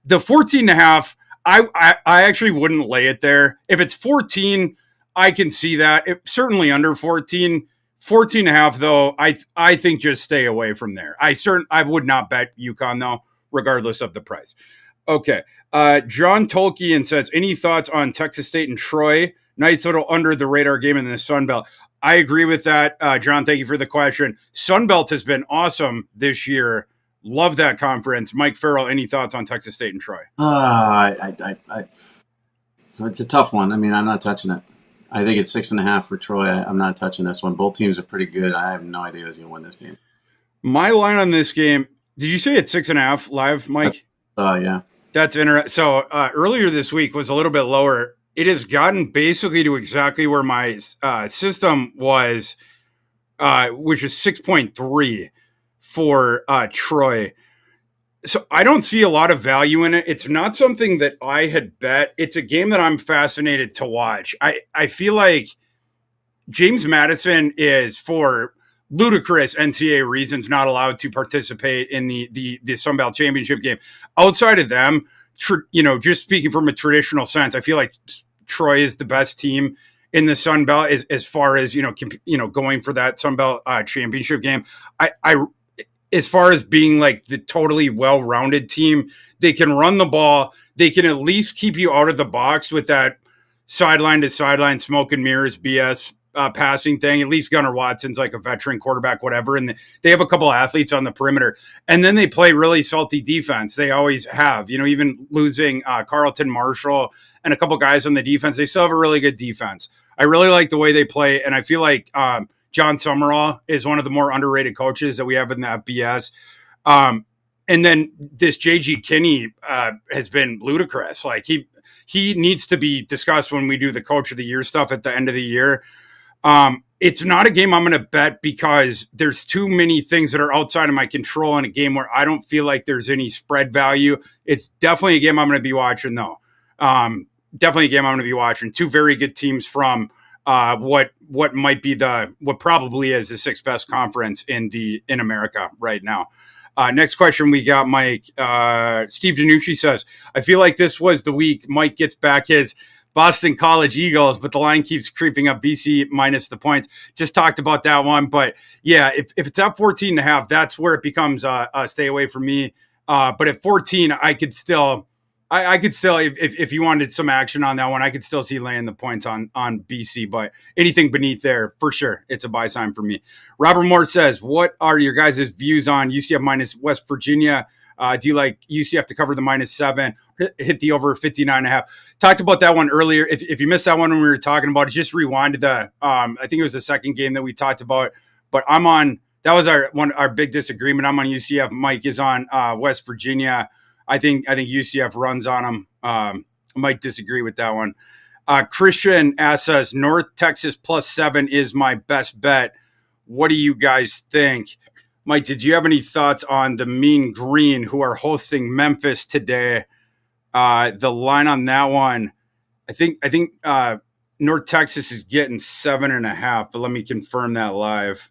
the 14.5, I actually wouldn't lay it there. If it's 14, I can see that. Certainly under 14. 14.5, though, I think just stay away from there. I would not bet UConn, though, regardless of the price. Okay. John Tolkien says, any thoughts on Texas State and Troy? Nice little under the radar game in the Sun Belt. I agree with that. John, thank you for the question. Sun Belt has been awesome this year. Love that conference. Mike Farrell, any thoughts on Texas State and Troy? It's a tough one. I mean, I'm not touching it. I think it's 6.5 for Troy. I'm not touching this one. Both teams are pretty good. I have no idea who's going to win this game. My line on this game, did you say it's 6.5 live, Mike? Yeah. That's interesting. So earlier this week was a little bit lower. It has gotten basically to exactly where my system was, which is 6.3 for Troy. So I don't see a lot of value in it. It's not something that I had bet. It's a game that I'm fascinated to watch. I feel like James Madison is, for ludicrous NCAA reasons, not allowed to participate in the Sun Belt Championship game. Outside of them, just speaking from a traditional sense, I feel like Troy is the best team in the Sun Belt as far as going for that Sun Belt championship game. I as far as being like the totally well-rounded team, they can run the ball. They can at least keep you out of the box with that sideline to sideline smoke and mirrors BS passing thing. At least Gunnar Watson's like a veteran quarterback, whatever. And they have a couple of athletes on the perimeter. And then they play really salty defense. They always have, even losing Carlton Marshall and a couple guys on the defense. They still have a really good defense. I really like the way they play. And I feel like John Summerall is one of the more underrated coaches that we have in the FBS. And then this JG Kinney has been ludicrous. Like he needs to be discussed when we do the coach of the year stuff at the end of the year. It's not a game I'm going to bet because there's too many things that are outside of my control in a game where I don't feel like there's any spread value. It's definitely a game I'm going to be watching, though. Definitely a game I'm going to be watching. Two very good teams from what might be what probably is the sixth best conference in America right now. Next question we got, Mike. Steve Danucci says, I feel like this was the week Mike gets back his Boston College Eagles, but the line keeps creeping up. BC minus the points. Just talked about that one. But yeah, if it's at 14.5, that's where it becomes a stay away from me. But at 14, I could still, if you wanted some action on that one, I could still see laying the points on BC. But anything beneath there, for sure, it's a buy sign for me. Robert Moore says, what are your guys' views on UCF minus West Virginia? Do you like UCF to cover the -7, hit the over 59.5? Talked about that one earlier. If you missed that one when we were talking about it, just rewind to the, I think it was the second game that we talked about, but that was our big disagreement. I'm on UCF. Mike is on West Virginia. I think UCF runs on them. I might disagree with that one. Christian asks us, North Texas +7 is my best bet. What do you guys think? Mike, did you have any thoughts on the Mean Green, who are hosting Memphis today? The line on that one, I think North Texas is getting 7.5, but let me confirm that live.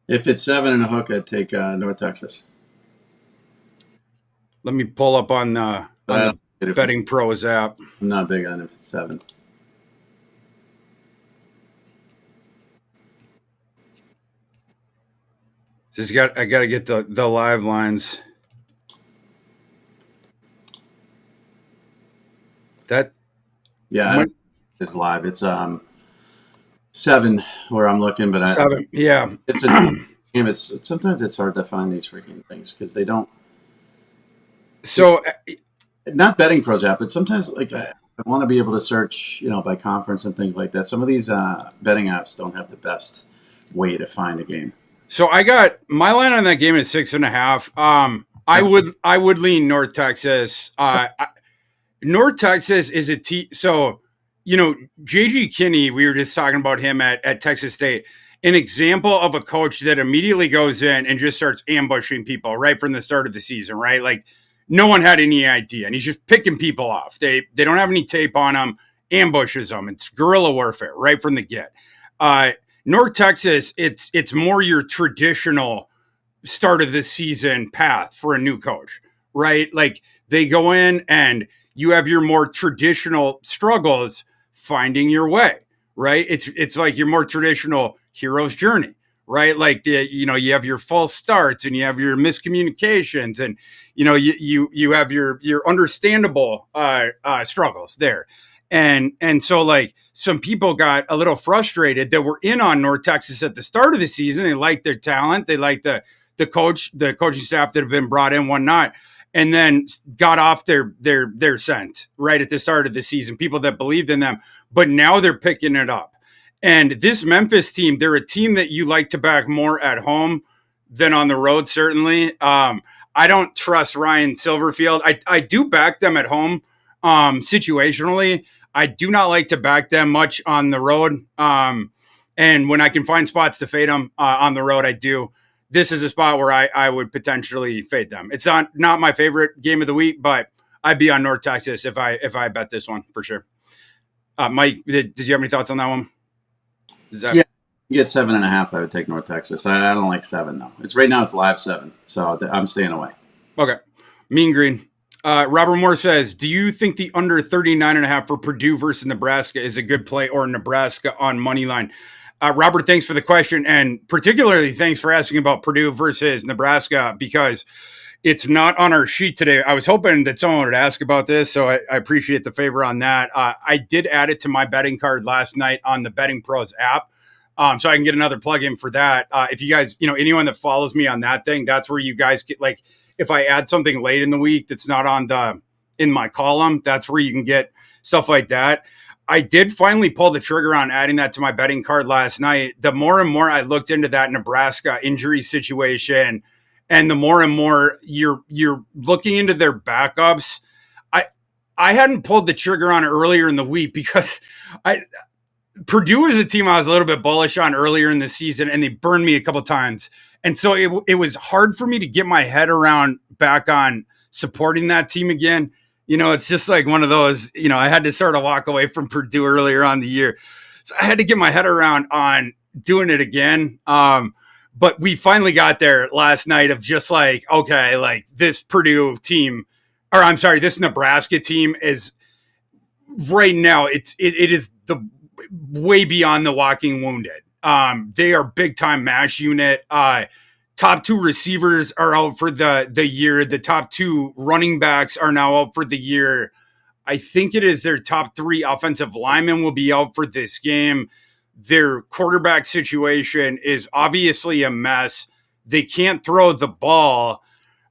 If it's 7 and a hook, I'd take North Texas. Let me pull up on the Betting Pros app. I'm not big on it if it's 7. I got to get the live lines. It's live. It's 7 where I'm looking, but 7. Yeah, it's a game. Sometimes it's hard to find these freaking things because they don't. So, not Betting Pros app, but sometimes like I want to be able to search, by conference and things like that. Some of these betting apps don't have the best way to find a game. So I got my line on that game is 6.5. I would lean North Texas. North Texas is a team. So, JG Kinney, we were just talking about him at Texas State, an example of a coach that immediately goes in and just starts ambushing people right from the start of the season, right? Like no one had any idea. And he's just picking people off. They don't have any tape on them, ambushes them. It's guerrilla warfare right from the get. Uh, North Texas, it's more your traditional start of the season path for a new coach, right? Like they go in and you have your more traditional struggles finding your way, right? It's like your more traditional hero's journey, right? Like you have your false starts and you have your miscommunications and you have your understandable struggles there. And so like some people got a little frustrated that were in on North Texas at the start of the season. They liked their talent, they liked the coaching staff that have been brought in, whatnot, and then got off their scent right at the start of the season. People that believed in them, but now they're picking it up. And this Memphis team, they're a team that you like to back more at home than on the road. Certainly, I don't trust Ryan Silverfield. I do back them at home situationally. I do not like to back them much on the road. And when I can find spots to fade them on the road, I do. This is a spot where I would potentially fade them. It's not my favorite game of the week, but I'd be on North Texas if I bet this one for sure. Mike, did you have any thoughts on that one? Yeah, you get 7.5. I would take North Texas. I don't like 7 though. It's right now. It's live 7, so I'm staying away. Okay, mean green. Robert Moore says, do you think the under 39.5 for Purdue versus Nebraska is a good play, or Nebraska on money line? Robert, thanks for the question. And particularly thanks for asking about Purdue versus Nebraska, because it's not on our sheet today. I was hoping that someone would ask about this, so I appreciate the favor on that. I did add it to my betting card last night on the Betting Pros app, so I can get another plug-in for that. If you guys, anyone that follows me on that thing, that's where you guys get, like, if I add something late in the week that's not in my column, that's where you can get stuff like that. I did finally pull the trigger on adding that to my betting card last night. The more and more I looked into that Nebraska injury situation, and the more and more you're looking into their backups, I hadn't pulled the trigger on it earlier in the week because Purdue is a team I was a little bit bullish on earlier in the season, and they burned me a couple times. And so it was hard for me to get my head around back on supporting that team again. It's just like one of those, I had to sort of walk away from Purdue earlier on the year. So I had to get my head around on doing it again. But we finally got there last night of just like, okay, like this Purdue team, or I'm sorry, this Nebraska team is right now, it is the way beyond the walking wounded. They are big time MASH unit. Top 2 receivers are out for the year. The top 2 running backs are now out for the year. I think it is their top 3 offensive linemen will be out for this game. Their quarterback situation is obviously a mess. They can't throw the ball.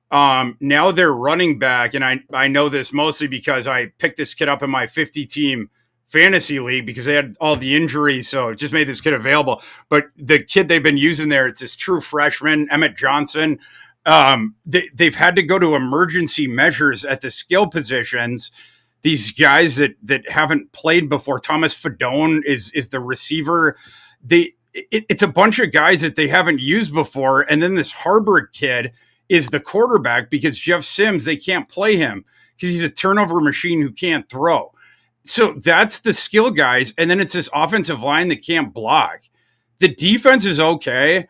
Now they're running back, and I know this mostly because I picked this kid up in my 50-team fantasy league because they had all the injuries, so it just made this kid available. But the kid they've been using there, it's this true freshman, Emmett Johnson. They've had to go to emergency measures at the skill positions. These guys that haven't played before. Thomas Fedone is the receiver. It's a bunch of guys that they haven't used before, and then this Harvard kid is the quarterback because Jeff Sims, they can't play him because he's a turnover machine who can't throw. So that's the skill guys. And then it's this offensive line that can't block. The defense is okay.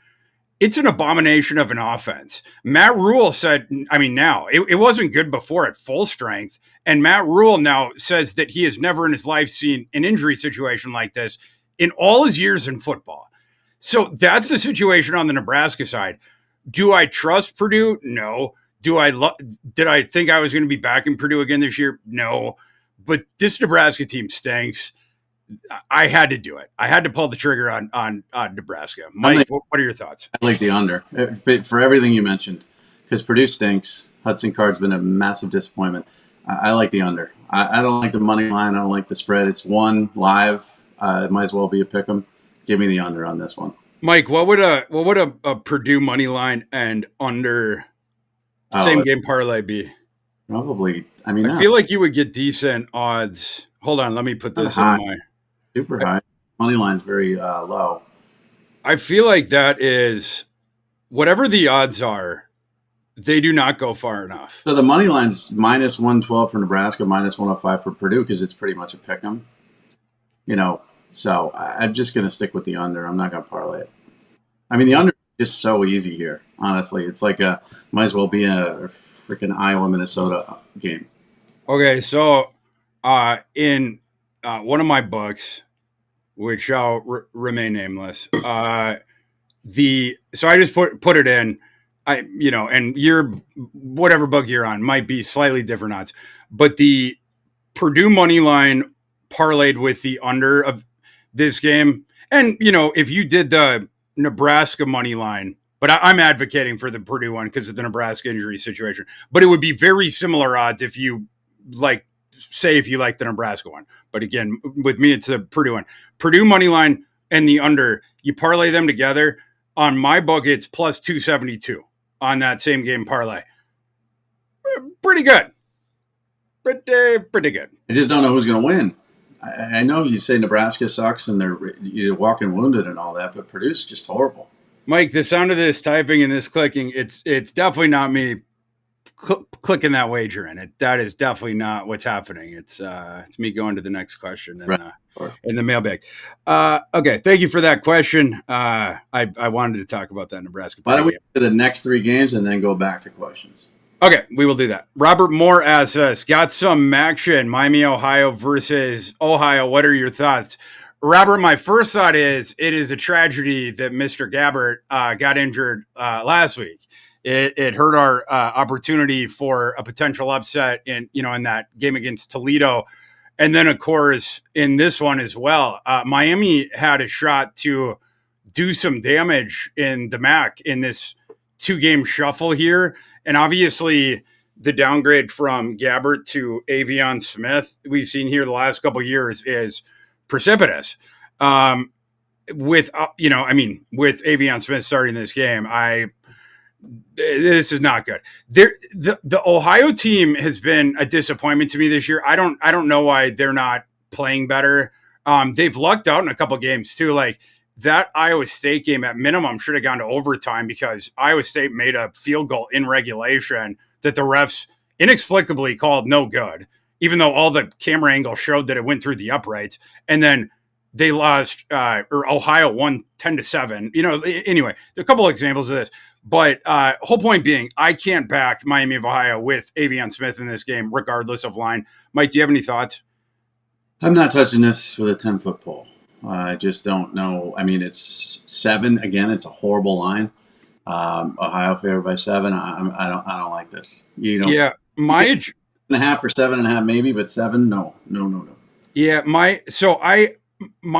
It's an abomination of an offense. Matt Rule said, now it wasn't good before at full strength. And Matt Rule now says that he has never in his life seen an injury situation like this in all his years in football. So that's the situation on the Nebraska side. Do I trust Purdue? No. Did I think I was going to be backing Purdue again this year? No. But this Nebraska team stinks. I had to do it. I had to pull the trigger on Nebraska. Mike, what are your thoughts? I like the under for everything you mentioned, because Purdue stinks. Hudson Card's been a massive disappointment. I like the under. I don't like the money line. I don't like the spread. It's 1 live. It might as well be a pick 'em. Give me the under on this one. Mike, what would a Purdue money line and under same Oh, game parlay be? probably. I mean, I not, feel like you would get decent odds. Hold on, let me put not this in high, my. super I, high. Money line's very low. I feel like that is whatever the odds are, they do not go far enough. So the money line's minus 112 for Nebraska, minus 105 for Purdue because it's pretty much a pick 'em. You know, so I'm just going to stick with the under. I'm not going to parlay it. I mean, the under is just so easy here. Honestly, it's like might as well be a freaking Iowa Minnesota game. Okay, so in one of my books, which shall remain nameless, the so I just put it in. And your whatever book you're on might be slightly different odds, but the Purdue money line parlayed with the under of this game. And, if you did the Nebraska money line, but I'm advocating for the Purdue one because of the Nebraska injury situation, but it would be very similar odds if you like, say, if you like the Nebraska one. But again, with me, it's a Purdue one. Purdue money line and the under, you parlay them together. On my book, it's plus 272 on that same game parlay. Pretty good. Pretty good. I just don't know who's going to win. I know you say Nebraska sucks and you're walking wounded and all that, but Purdue's just horrible. Mike, the sound of this typing and this clicking, it's definitely not me clicking that wager in it. That is definitely not what's happening. It's me going to the next question Right. in the mailbag. Okay, thank you for that question. I wanted to talk about that Nebraska. Why don't we do the next three games and then go back to questions? Okay, we will do that. Robert Moore asks us, got some action, Miami, Ohio versus Ohio. What are your thoughts? Robert, my first thought is it is a tragedy that Mr. Gabbert got injured last week. It hurt our opportunity for a potential upset in that game against Toledo. And then, of course, in this one as well, Miami had a shot to do some damage in the MAC in this 2-game shuffle here. And obviously, the downgrade from Gabbert to Avion Smith we've seen here the last couple of years is precipitous. With Avion Smith starting this game, this is not good. The Ohio team has been a disappointment to me this year. I don't know why they're not playing better. They've lucked out in a couple of games too. Like that Iowa State game at minimum should have gone to overtime because Iowa State made a field goal in regulation that the refs inexplicably called no good, even though all the camera angles showed that it went through the uprights. And then they lost, or Ohio won 10-7. Anyway, there are a couple of examples of this. But whole point being, I can't back Miami of Ohio with Avion Smith in this game, regardless of line. Mike, do you have any thoughts? I'm not touching this with a 10-foot pole. I just don't know. I mean, it's 7 again. It's a horrible line. Ohio favored by 7. I don't like this. Yeah, my 8.5 or 7.5 maybe, but 7, no. Yeah, my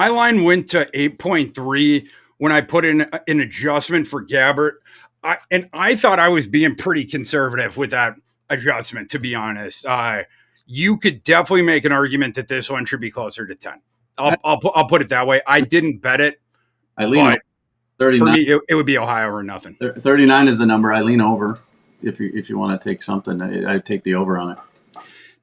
line went to 8.3 when I put in an adjustment for Gabbert. I thought I was being pretty conservative with that adjustment, to be honest. You could definitely make an argument that this one should be closer to 10. I'll put it that way. I didn't bet it. I lean over 39. For me, it would be Ohio or nothing. 39 is the number. I lean over. If you want to take something, I take the over on it.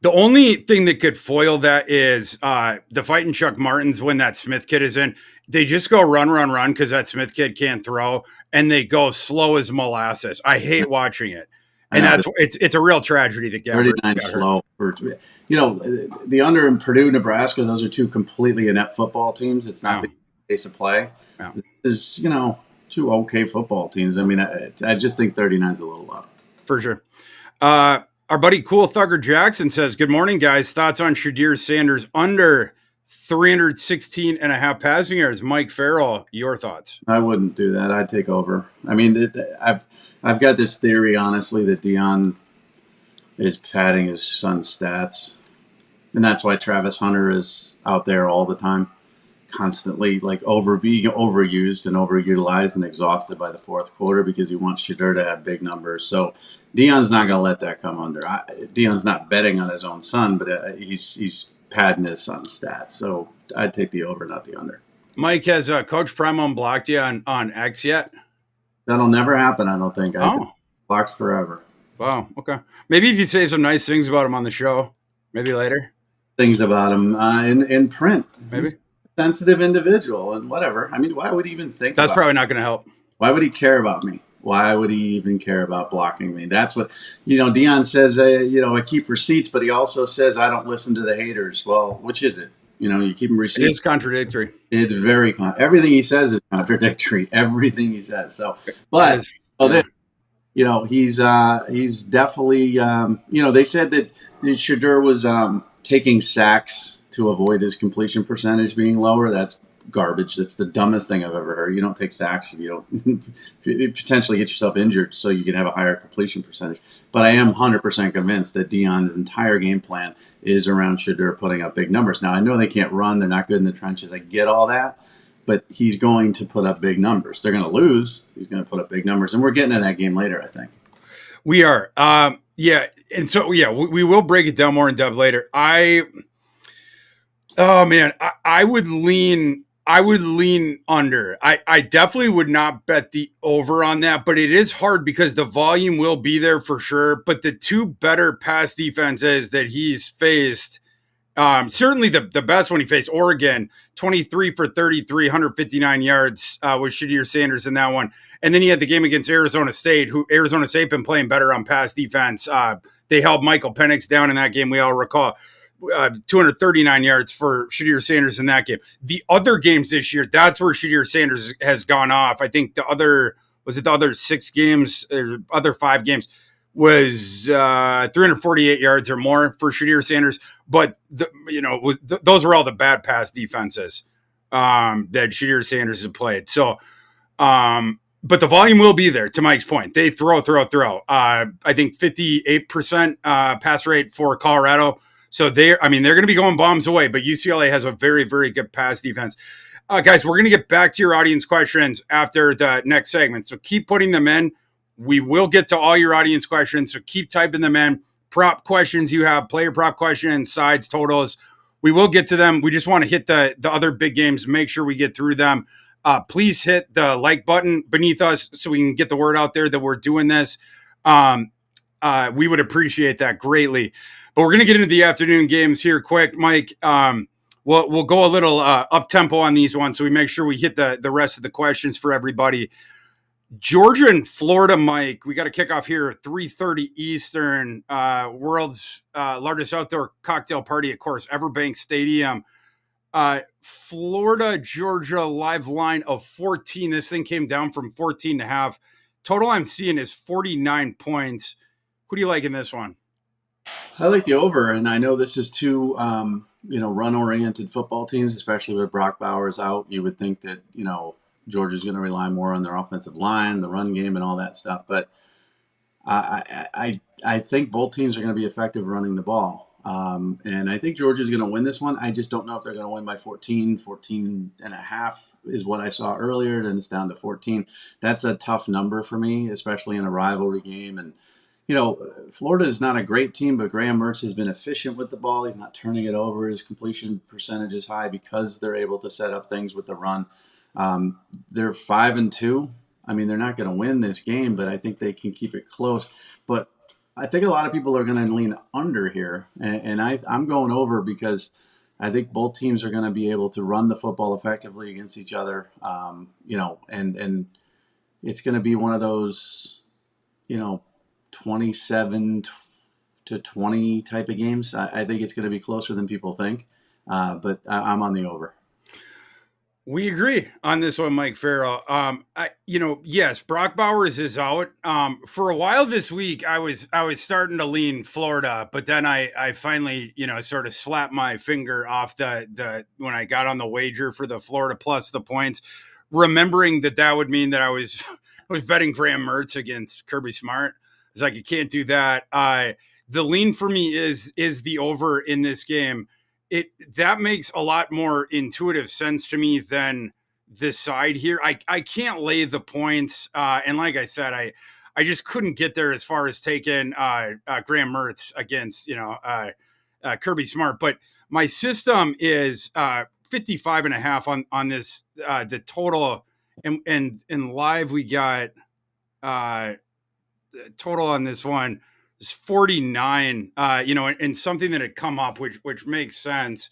The only thing that could foil that is the Fighting Chuck Martins when that Smith kid is in. They just go run because that Smith kid can't throw, and they go slow as molasses. I hate watching it, and it's a real tragedy that Gabbert 39 slow. The under in Purdue, Nebraska, those are two completely inept football teams. It's not the pace of play. Yeah. This is two okay football teams. I mean, I just think 39 is a little low for sure. Our buddy Cool Thugger Jackson says, good morning, guys. Thoughts on Shadir Sanders under 316.5 passing yards? Mike Farrell, your thoughts? I wouldn't do that. I'd take over. I mean, I've got this theory, honestly, that Deion is padding his son's stats. And that's why Travis Hunter is out there all the time, constantly being overused and overutilized and exhausted by the fourth quarter because he wants Shadir to have big numbers. So Deion's not going to let that come under. Deion's not betting on his own son, but he's padding his son's stats. So I'd take the over, not the under. Mike, has Coach Primo blocked you on X yet? That'll never happen. I don't think. I think Oh, blocked forever. wow. Okay. Maybe if you say some nice things about him on the show, maybe later. Things about him in print. He's Maybe a sensitive individual and whatever. I mean, why would he even think that's about? probably not going to help. Why would he care about me? Why would he even care about blocking me? That's what, Dion says, I keep receipts, but he also says, I don't listen to the haters. Well, which is it? You keep him It is receipts. contradictory. It's very, everything he says is contradictory. Everything he says. So, It but, is, yeah. he's definitely, they said that Shadur was taking sacks to avoid his completion percentage being lower. That's garbage. That's the dumbest thing I've ever heard. You don't take sacks if you don't you potentially get yourself injured so you can have a higher completion percentage. But I am 100% convinced that Dion's entire game plan is around Shadur putting up big numbers. Now, I know they can't run. They're not good in the trenches. I get all that. But he's going to put up big numbers. They're going to lose. He's going to put up big numbers. And we're getting to that game later, I think. We are. Yeah. And so, yeah, we will break it down more in depth later. Oh man, I would lean under. I definitely would not bet the over on that, but it is hard because the volume will be there for sure. But the two better pass defenses that he's faced, certainly the best one he faced, Oregon, 23 for 33, 159 yards with Shadir Sanders in that one. And then he had the game against Arizona State, who Arizona State been playing better on pass defense. They held Michael Penix down in that game, we all recall. 239 yards for Shadir Sanders in that game. The other games this year, that's where Shadir Sanders has gone off. I think the other 6 games or other 5 games was 348 yards or more for Shadir Sanders. But those were all the bad pass defenses that Shadir Sanders has played. So, but the volume will be there. To Mike's point, they throw. I think 58% pass rate for Colorado. So they're going to be going bombs away, but UCLA has a very, very good pass defense. Guys, we're going to get back to your audience questions after the next segment. So keep putting them in. We will get to all your audience questions. So keep typing them in. Prop questions you have, player prop questions, sides, totals. We will get to them. We just want to hit the other big games, make sure we get through them. Please hit the like button beneath us so we can get the word out there that we're doing this. We would appreciate that greatly. But we're going to get into the afternoon games here quick, Mike. We'll go a little up tempo on these ones, so we make sure we hit the rest of the questions for everybody. Georgia and Florida, Mike. We got to kick off here at 3:30 Eastern. World's largest outdoor cocktail party, of course, Everbank Stadium. Florida, Georgia live line of 14. This thing came down from 14.5. Total I'm seeing is 49 points. Who do you like in this one? I like the over, and I know this is two, run-oriented football teams, especially with Brock Bowers out. You would think that, Georgia's going to rely more on their offensive line, the run game, and all that stuff. But I think both teams are going to be effective running the ball. And I think Georgia's going to win this one. I just don't know if they're going to win by 14 and a half is what I saw earlier. Then it's down to 14. That's a tough number for me, especially in a rivalry game. And Florida is not a great team, but Graham Mertz has been efficient with the ball. He's not turning it over. His completion percentage is high because they're able to set up things with the run. They're 5-2. I mean, they're not going to win this game, but I think they can keep it close. But I think a lot of people are going to lean under here, and I'm going over because I think both teams are going to be able to run the football effectively against each other. And it's going to be one of those, 27 to 20 type of games. I think it's going to be closer than people think, but I'm on the over. We agree on this one, Mike Farrell. Yes, Brock Bowers is out. For a while this week, I was starting to lean Florida, but then I finally, sort of slapped my finger off the when I got on the wager for the Florida plus the points, remembering that would mean that I was betting Graham Mertz against Kirby Smart. It's like, you can't do that. The lean for me is the over in this game. That makes a lot more intuitive sense to me than this side here. I can't lay the points. And like I said, I just couldn't get there as far as taking Graham Mertz against, Kirby Smart. But my system is 55.5 on this, the total, and live we got total on this one is 49, and something that had come up, which makes sense.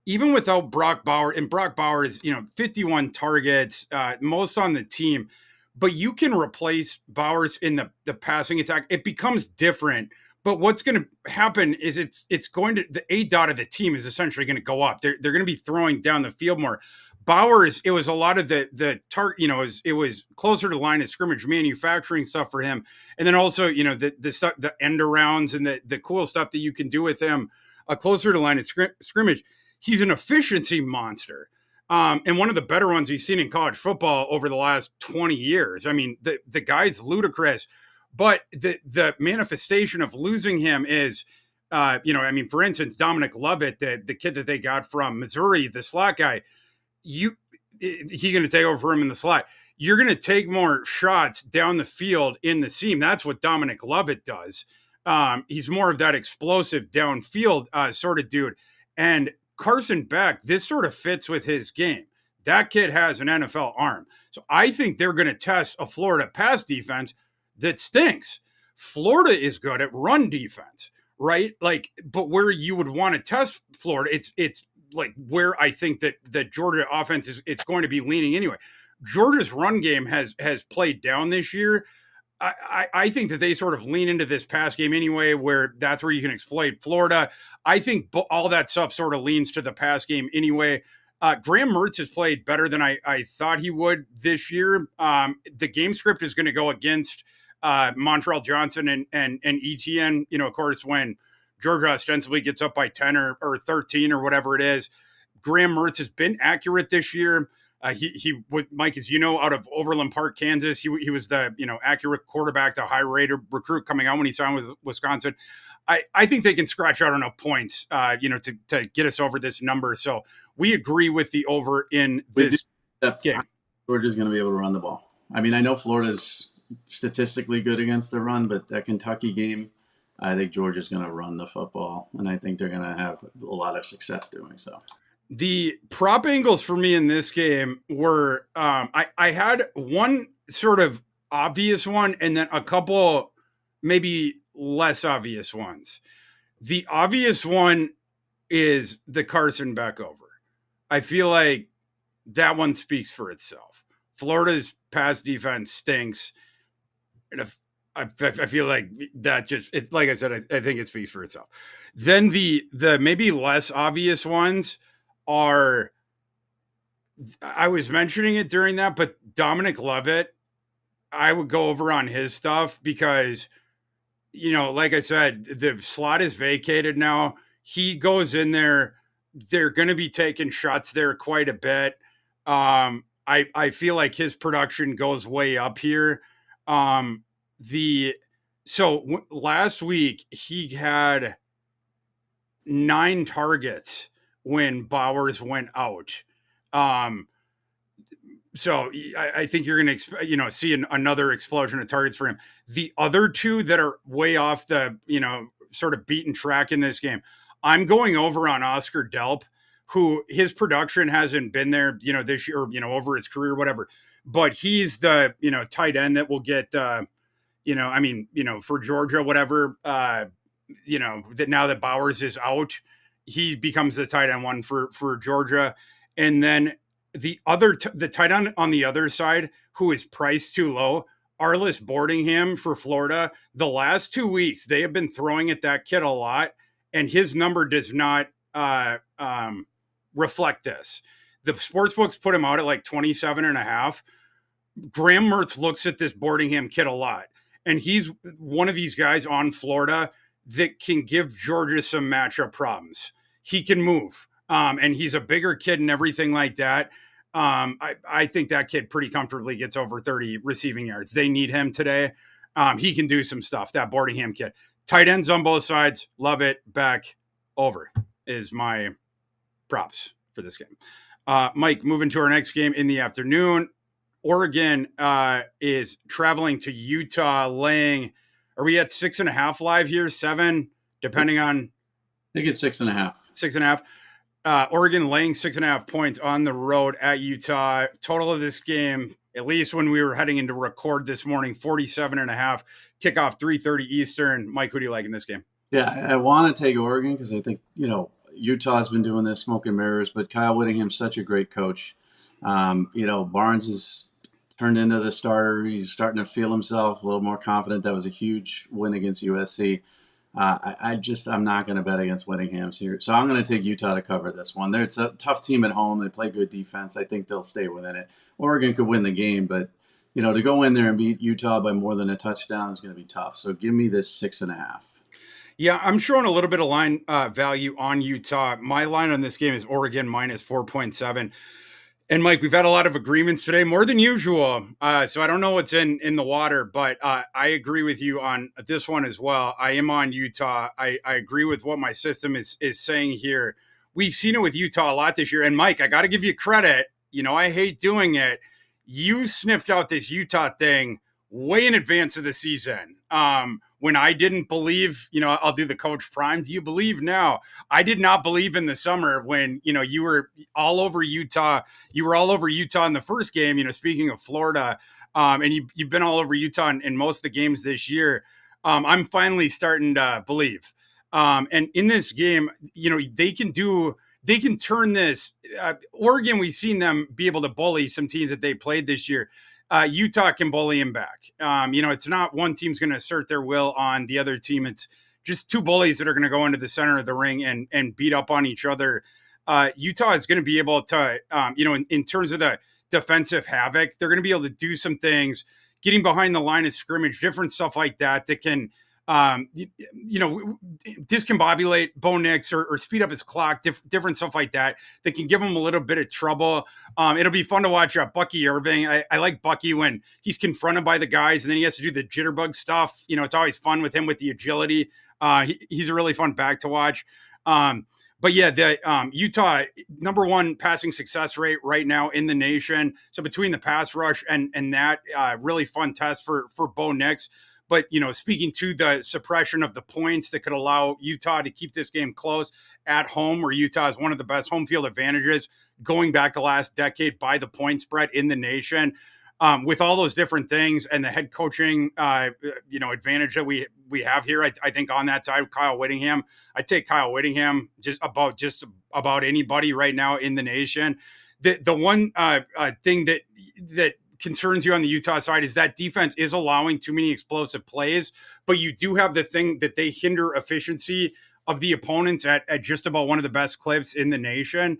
Even without Brock Bowers, and Brock Bowers, 51 targets, most on the team, but you can replace Bowers in the passing attack. It becomes different. But what's going to happen is it's going to, the A dot of the team is essentially going to go up. They're going to be throwing down the field more. Bowers, it was a lot of the target, it was closer to the line of scrimmage, manufacturing stuff for him, and then also the stuff, the end arounds and the cool stuff that you can do with him, closer to the line of scrimmage. He's an efficiency monster. And one of the better ones we've seen in college football over the last 20 years. I mean, the guy's ludicrous, but the manifestation of losing him is, for instance, Dominic Lovett, the kid that they got from Missouri, the slot guy, he's going to take over for him in the slot. You're going to take more shots down the field in the seam. That's what Dominic Lovett does. He's more of that explosive downfield sort of dude. And Carson Beck, this sort of fits with his game. That kid has an NFL arm. So I think they're going to test a Florida pass defense that stinks. Florida is good at run defense, right? But where you would want to test Florida, it's like where I think that the Georgia offense it's going to be leaning anyway. Georgia's run game has played down this year. I think that they sort of lean into this pass game anyway, where that's where you can exploit Florida. I think all that stuff sort of leans to the pass game anyway. Graham Mertz has played better than I thought he would this year. The game script is going to go against Montreal Johnson and Etienne. Of course, when Georgia ostensibly gets up by 10 or 13 or whatever it is, Graham Mertz has been accurate this year. He Mike, as you know, out of Overland Park, Kansas, he was the accurate quarterback, the high rated recruit coming out when he signed with Wisconsin. I think they can scratch out enough points, to get us over this number. So we agree with the over in this game. Georgia's going to be able to run the ball. I mean, I know Florida's statistically good against the run, but that Kentucky game, I think Georgia's going to run the football, and I think they're going to have a lot of success doing so. The prop angles for me in this game were, I had one sort of obvious one and then a couple maybe less obvious ones. The obvious one is the Carson Beck over. I feel like that one speaks for itself. Florida's pass defense stinks. And I feel like that just, it's like I said, I think it speaks for itself. Then the maybe less obvious ones are, I was mentioning it during that, but Dominic Lovett, I would go over on his stuff because, like I said, the slot is vacated now. He goes in there. They're going to be taking shots there quite a bit. I feel like his production goes way up here. Last week he had 9 targets when Bowers went out. So I think you're going to, see another explosion of targets for him. The other two that are way off the, sort of beaten track in this game, I'm going over on Oscar Delp, who his production hasn't been there, this year, over his career, whatever. But he's the, tight end that will get, for Georgia, whatever, that now that Bowers is out, he becomes the tight end one for Georgia. And then the other, the tight end on the other side, who is priced too low, Arliss Boardingham for Florida. The last 2 weeks, they have been throwing at that kid a lot, and his number does not reflect this. The sportsbooks put him out at like 27.5. Graham Mertz looks at this Boardingham kid a lot, and he's one of these guys on Florida that can give Georgia some matchup problems. He can move, and he's a bigger kid and everything like that. I think that kid pretty comfortably gets over 30 receiving yards. They need him today. He can do some stuff, that Boardingham kid. Tight ends on both sides. Love it. Back over is my props for this game. Mike, moving to our next game in the afternoon. Oregon is traveling to Utah, laying. Are we at 6.5 live here? 7, depending on. I think it's 6.5. 6.5. Oregon laying 6.5 points on the road at Utah. Total of this game, at least when we were heading into record this morning, 47.5. Kickoff 3:30 Eastern. Mike, who do you like in this game? Yeah, I want to take Oregon because I think, Utah's been doing this smoke and mirrors, but Kyle Whittingham's such a great coach. Barnes has turned into the starter. He's starting to feel himself a little more confident. That was a huge win against USC. I'm not going to bet against Whittingham's here. So I'm going to take Utah to cover this one. It's a tough team at home. They play good defense. I think they'll stay within it. Oregon could win the game, but, to go in there and beat Utah by more than a touchdown is going to be tough. So give me this 6.5. Yeah, I'm showing a little bit of line value on Utah. My line on this game is Oregon minus 4.7. And Mike, we've had a lot of agreements today, more than usual. So I don't know what's in the water, but I agree with you on this one as well. I am on Utah. I agree with what my system is saying here. We've seen it with Utah a lot this year. And Mike, I got to give you credit. I hate doing it. You sniffed out this Utah thing way in advance of the season. When I didn't believe, I'll do the coach prime. Do you believe now? I did not believe in the summer when, you were all over Utah. You were all over Utah in the first game, speaking of Florida, and you've been all over Utah in most of the games this year. I'm finally starting to believe. And in this game, they can turn this. Oregon, we've seen them be able to bully some teams that they played this year. Utah can bully him back. It's not one team's going to assert their will on the other team. It's just two bullies that are going to go into the center of the ring and beat up on each other. Utah is going to be able to, in terms of the defensive havoc, they're going to be able to do some things, getting behind the line of scrimmage, different stuff like that can, discombobulate Bo Nix or speed up his clock, different stuff like that can give him a little bit of trouble. It'll be fun to watch Bucky Irving. I like Bucky when he's confronted by the guys and then he has to do the jitterbug stuff. It's always fun with him with the agility. He's a really fun back to watch. But yeah, the Utah number one passing success rate right now in the nation. So between the pass rush and that really fun test for Bo Nix. But, speaking to the suppression of the points that could allow Utah to keep this game close at home, where Utah is one of the best home field advantages going back the last decade by the point spread in the nation. With all those different things and the head coaching, advantage that we have here, I think on that side, Kyle Whittingham, I take Kyle Whittingham just about anybody right now in the nation. The one thing that concerns you on the Utah side is that defense is allowing too many explosive plays, but you do have the thing that they hinder efficiency of the opponents at just about one of the best clips in the nation.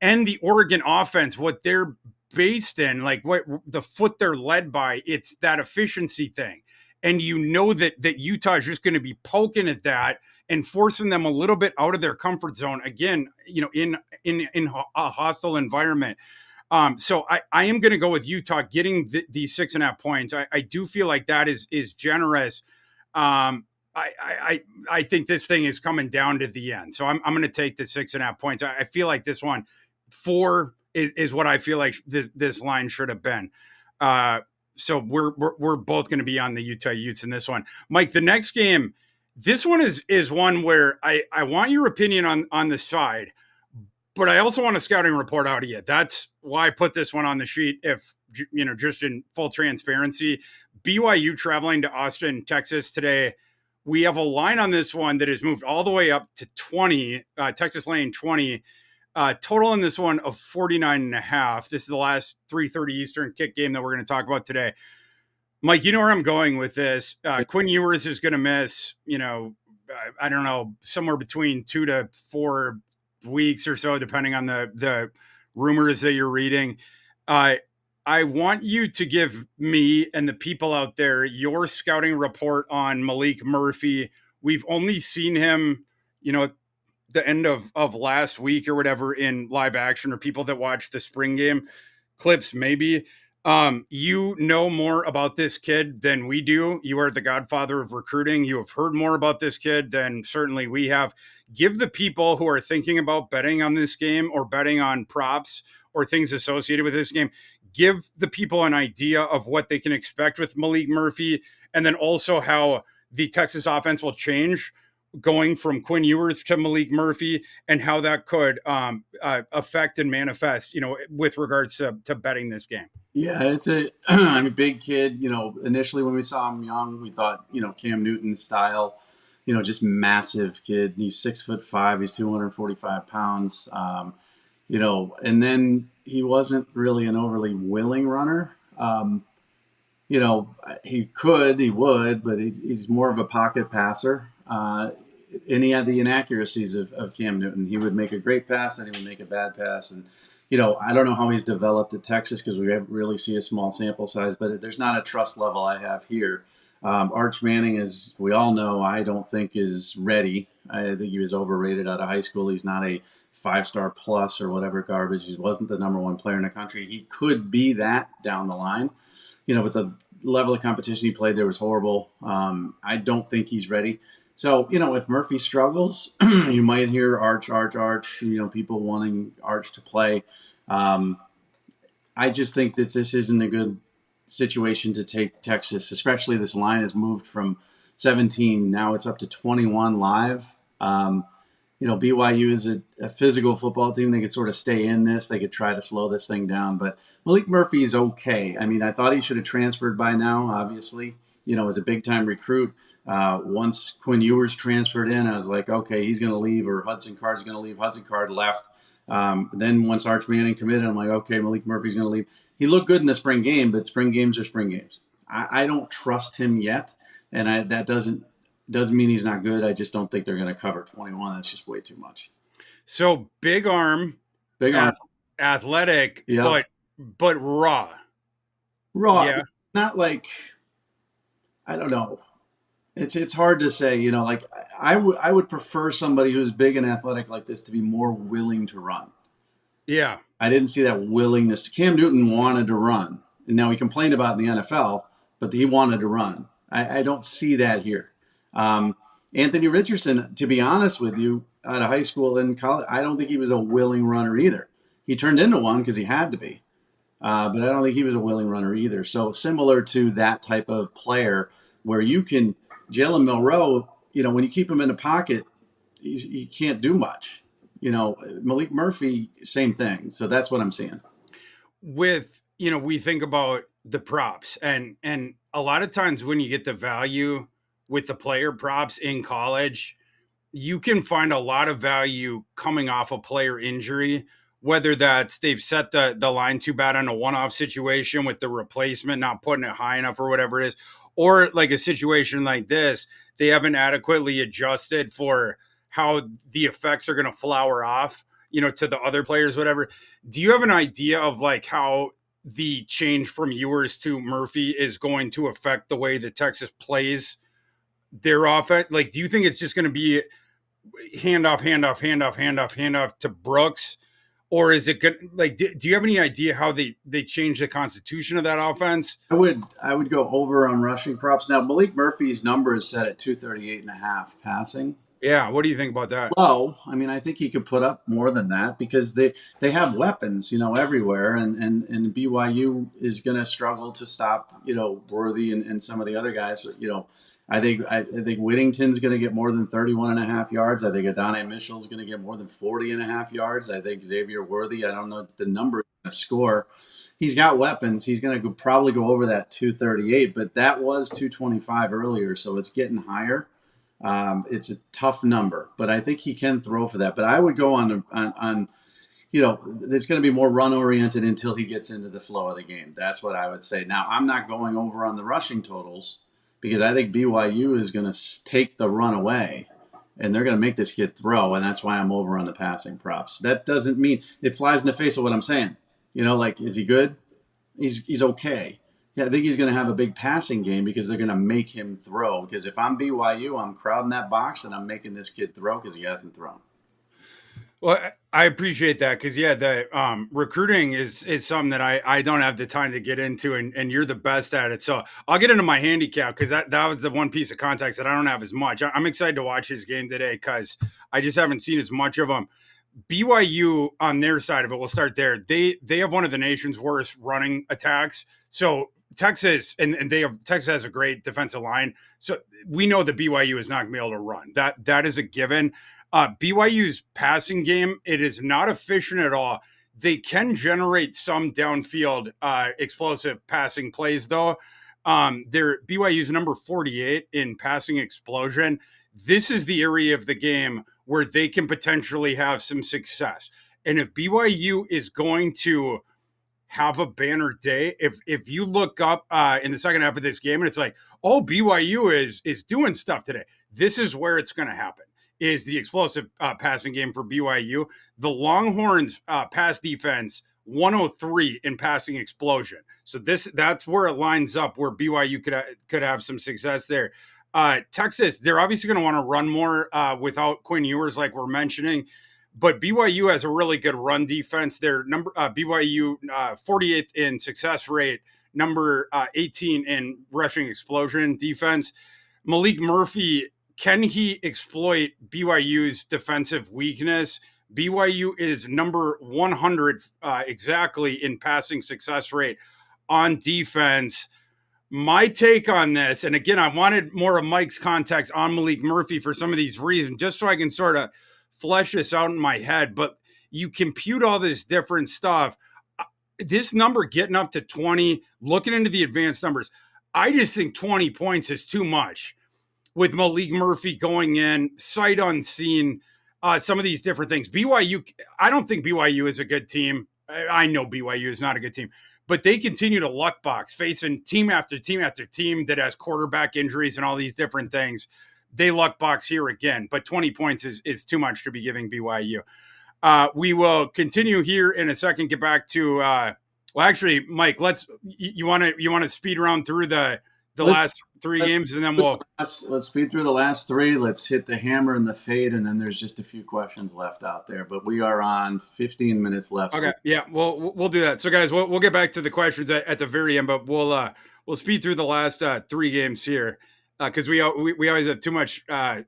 And the Oregon offense, what they're based in, like what the foot they're led by, it's that efficiency thing. And that Utah is just going to be poking at that and forcing them a little bit out of their comfort zone again, in a hostile environment. So I am going to go with Utah getting the 6.5 points. I do feel like that is generous. I think this thing is coming down to the end. So I'm going to take the 6.5 points. I feel like this one 4 is what I feel like this line should have been. So we're both going to be on the Utah Utes in this one. Mike, the next game, this one is one where I want your opinion on the side. But I also want a scouting report out of you. That's why I put this one on the sheet. If, just in full transparency, BYU traveling to Austin, Texas today. We have a line on this one that has moved all the way up to 20, Texas laying 20. Total in this one of 49.5. This is the last 3:30 Eastern kick game that we're going to talk about today. Mike, you know where I'm going with this. Quinn Ewers is going to miss, I don't know, somewhere between 2 to 4 weeks or so, depending on the rumors that you're reading. I want you to give me and the people out there your scouting report on Malik Murphy. We've only seen him, at the end of last week or whatever in live action, or people that watch the spring game clips, maybe. You know more about this kid than we do. You are the godfather of recruiting. You have heard more about this kid than certainly we have. Give the people who are thinking about betting on this game or betting on props or things associated with this game, give the people an idea of what they can expect with Malik Murphy, and then also how the Texas offense will change going from Quinn Ewers to Malik Murphy, and how that could affect and manifest, with regards to betting this game. Yeah, it's a I'm a big kid. Initially when we saw him young, we thought, Cam Newton style, just massive kid. He's 6'5", he's 245 pounds. And then he wasn't really an overly willing runner. He would, but he's more of a pocket passer. And he had the inaccuracies of Cam Newton. He would make a great pass, then he would make a bad pass. And, I don't know how he's developed at Texas because we really see a small sample size, but there's not a trust level I have here. Arch Manning, as we all know, I don't think is ready. I think he was overrated out of high school. He's not a 5-star plus or whatever garbage. He wasn't the number one player in the country. He could be that down the line. But the level of competition he played there was horrible. I don't think he's ready. So, if Murphy struggles, you might hear Arch, people wanting Arch to play. I just think that this isn't a good situation to take Texas, especially this line has moved from 17. Now it's up to 21 live. BYU is a physical football team. They could sort of stay in this. They could try to slow this thing down. But Malik Murphy is okay. I mean, I thought he should have transferred by now, obviously, as a big-time recruit. Once Quinn Ewers transferred in, I was like, okay, he's going to leave, or Hudson Card's going to leave. Hudson Card left. Then once Arch Manning committed, I'm like, okay, Malik Murphy's going to leave. He looked good in the spring game, but spring games are spring games. I don't trust him yet, and that doesn't mean he's not good. I just don't think they're going to cover 21. That's just way too much. So big arm, athletic, yep. but raw. Yeah. Not like, I don't know. It's hard to say, like I would prefer somebody who's big and athletic like this to be more willing to run. Yeah. I didn't see that willingness. Cam Newton wanted to run. And now he complained about it in the NFL, but he wanted to run. I don't see that here. Anthony Richardson, to be honest with you, out of high school and college, I don't think he was a willing runner either. He turned into one because he had to be. But I don't think he was a willing runner either. So similar to that type of player where you can, Jalen Milroe, when you keep him in the pocket, he can't do much. Malik Murphy, same thing. So that's what I'm seeing. With, we think about the props and a lot of times when you get the value with the player props in college, you can find a lot of value coming off a player injury, whether that's they've set the line too bad on a one-off situation with the replacement, not putting it high enough or whatever it is, or like a situation like this, they haven't adequately adjusted for how the effects are going to flower off, to the other players, whatever. Do you have an idea of like how the change from Ewers to Murphy is going to affect the way that Texas plays their offense? Like, do you think it's just going to be handoff to Brooks? Or is it good? Like, do you have any idea how they change the constitution of that offense? I would go over on rushing props. Now, Malik Murphy's number is set at 238.5 passing. Yeah, what do you think about that? Low. I mean, I think he could put up more than that because they have weapons, everywhere, and BYU is going to struggle to stop, Worthy and some of the other guys. I think Whittington's going to get more than 31.5 yards. I think Adonai Mitchell's going to get more than 40.5 yards. I think Xavier Worthy, I don't know the number is going to score. He's got weapons. He's going to probably go over that 238, but that was 225 earlier, so it's getting higher. It's a tough number, but I think he can throw for that. But I would go on it's going to be more run-oriented until he gets into the flow of the game. That's what I would say. Now, I'm not going over on the rushing totals because I think BYU is going to take the run away, and they're going to make this kid throw, and that's why I'm over on the passing props. That doesn't mean it flies in the face of what I'm saying. Is he good? He's okay. Yeah, I think he's going to have a big passing game because they're going to make him throw. Because if I'm BYU, I'm crowding that box and I'm making this kid throw because he hasn't thrown. Well, I appreciate that because, the recruiting is something that I don't have the time to get into, and you're the best at it. So I'll get into my handicap because that was the one piece of context that I don't have as much. I'm excited to watch his game today because I just haven't seen as much of him. BYU on their side of it, we'll start there. They have one of the nation's worst running attacks. So Texas, and Texas has a great defensive line, so we know that BYU is not going to be able to run. That is a given. BYU's passing game, it is not efficient at all. They can generate some downfield explosive passing plays, though. BYU's number 48 in passing explosion. This is the area of the game where they can potentially have some success. And if BYU is going to have a banner day, if you look up in the second half of this game and it's like, oh, BYU is doing stuff today, this is where it's going to happen. Is the explosive passing game for BYU. The Longhorns pass defense 103 in passing explosion. So that's where it lines up where BYU could have some success there. Texas, they're obviously going to want to run more without Quinn Ewers, like we're mentioning. But BYU has a really good run defense. They're BYU 48th in success rate, number 18 in rushing explosion defense. Malik Murphy, can he exploit BYU's defensive weakness? BYU is number 100 exactly in passing success rate on defense. My take on this, and again, I wanted more of Mike's context on Malik Murphy for some of these reasons, just so I can sort of flesh this out in my head. But you compute all this different stuff. This number getting up to 20, looking into the advanced numbers, I just think 20 points is too much with Malik Murphy going in, sight unseen, some of these different things. BYU, I don't think BYU is a good team. I know BYU is not a good team, but they continue to luck box, facing team after team after team that has quarterback injuries and all these different things. They luck box here again, but 20 points is too much to be giving BYU. We will continue here in a second. Get back to well, actually, Mike. You want to speed around through the last three games, and then let's speed through the last three. Let's hit the hammer and the fade, and then there's just a few questions left out there. But we are on 15 minutes left. Okay, yeah, we'll do that. So, guys, we'll get back to the questions at the very end, but we'll speed through the last three games here because we always have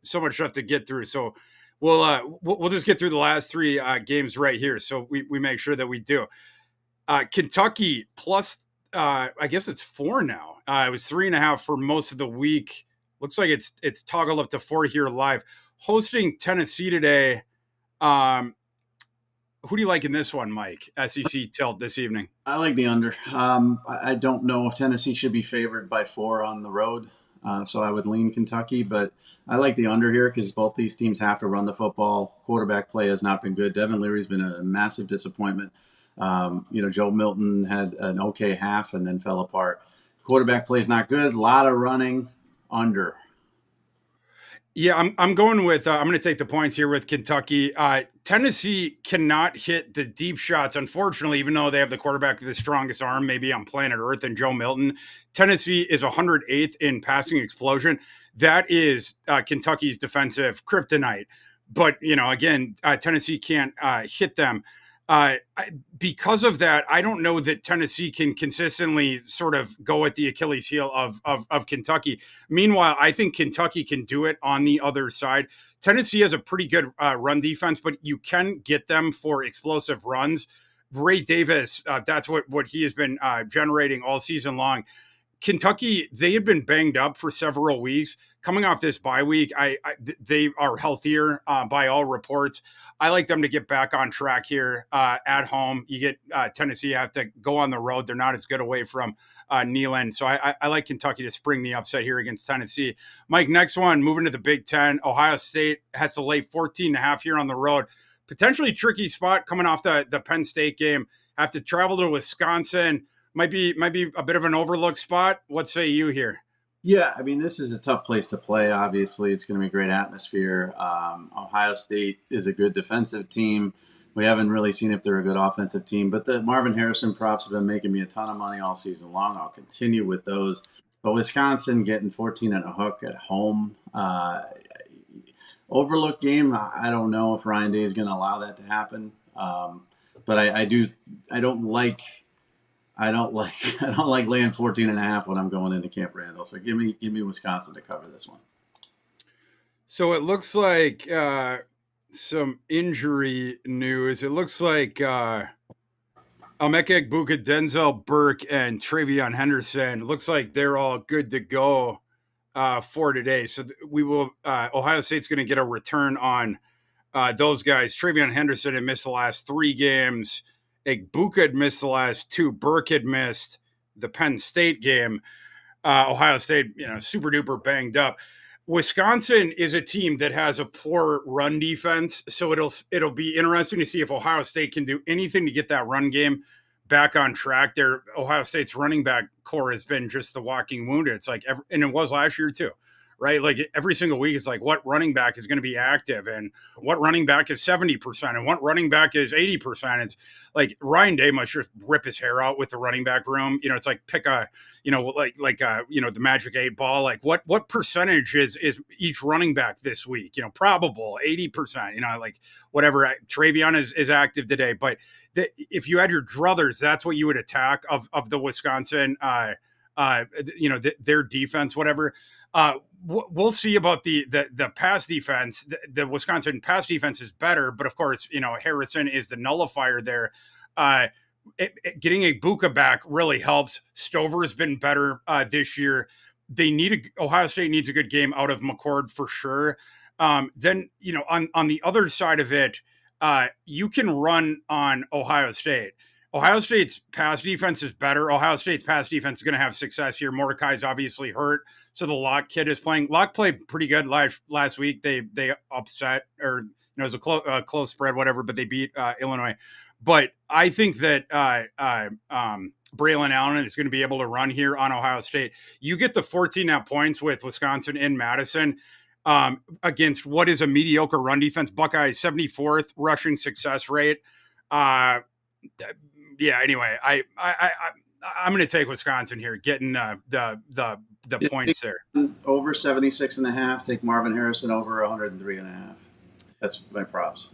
so much stuff to get through. So we'll just get through the last three games right here. So we make sure that we do. Kentucky plus. I guess it's 4 now. It was 3.5 for most of the week. Looks like it's toggled up to 4 here live. Hosting Tennessee today. Who do you like in this one, Mike? SEC tilt this evening. I like the under. I don't know if Tennessee should be favored by 4 on the road, so I would lean Kentucky. But I like the under here because both these teams have to run the football. Quarterback play has not been good. Devin Leary's been a massive disappointment. Joe Milton had an okay half and then fell apart. Quarterback play is not good. A lot of running. Under. Yeah, I'm going with. I'm going to take the points here with Kentucky. Tennessee cannot hit the deep shots, unfortunately, even though they have the quarterback with the strongest arm, maybe on planet Earth, and Joe Milton. Tennessee is 108th in passing explosion. That is Kentucky's defensive kryptonite. But again, Tennessee can't hit them. Because of that, I don't know that Tennessee can consistently sort of go at the Achilles heel of Kentucky. Meanwhile, I think Kentucky can do it on the other side. Tennessee has a pretty good run defense, but you can get them for explosive runs. Ray Davis, that's what he has been generating all season long. Kentucky, they had been banged up for several weeks. Coming off this bye week, they are healthier by all reports. I like them to get back on track here at home. You get Tennessee have to go on the road. They're not as good away from Neyland. So I like Kentucky to spring the upset here against Tennessee. Mike, next one, moving to the Big Ten. Ohio State has to lay 14.5 here on the road. Potentially tricky spot coming off the Penn State game. Have to travel to Wisconsin. Might be a bit of an overlooked spot. What say you here? Yeah, I mean, this is a tough place to play. Obviously, it's going to be a great atmosphere. Ohio State is a good defensive team. We haven't really seen if they're a good offensive team, but the Marvin Harrison props have been making me a ton of money all season long. I'll continue with those. But Wisconsin getting 14 and a hook at home. Overlooked game. I don't know if Ryan Day is going to allow that to happen. But I don't like laying 14.5 when I'm going into Camp Randall. So give me Wisconsin to cover this one. So it looks like some injury news. It looks like Emeka Egbuka, Denzel Burke, and Travion Henderson. Looks like they're all good to go for today. So we will. Ohio State's going to get a return on those guys. Travion Henderson had missed the last 3 games. Egbuka had missed the last 2. Burke had missed the Penn State game. Ohio State, super duper banged up. Wisconsin is a team that has a poor run defense, so it'll be interesting to see if Ohio State can do anything to get that run game back on track. Ohio State's running back core has been just the walking wounded. It's like, and it was last year too, right? Like every single week, it's like what running back is going to be active and what running back is 70% and what running back is 80%. It's like Ryan Day must just rip his hair out with the running back room. It's like pick a, the Magic 8 ball. Like what percentage is each running back this week? Probable 80%. Like whatever. Travion is active today, but if you had your druthers, that's what you would attack of the Wisconsin. Their defense, whatever. We'll see about the pass defense. The Wisconsin pass defense is better, but of course, Harrison is the nullifier there. Getting Egbuka back really helps. Stover's been better this year. Ohio State needs a good game out of McCord for sure. Then on the other side of it, you can run on Ohio State. Ohio State's pass defense is better. Ohio State's pass defense is going to have success here. Mordecai's obviously hurt, so the Locke kid is playing. Locke played pretty good last week. They upset, or it was a close spread, whatever, but they beat Illinois. But I think that Braylon Allen is going to be able to run here on Ohio State. You get the 14.5 points with Wisconsin in Madison against what is a mediocre run defense. Buckeyes 74th rushing success rate. Anyway, I'm going to take Wisconsin here, getting the points there. Over 76.5. Take Marvin Harrison over 103.5. That's my props.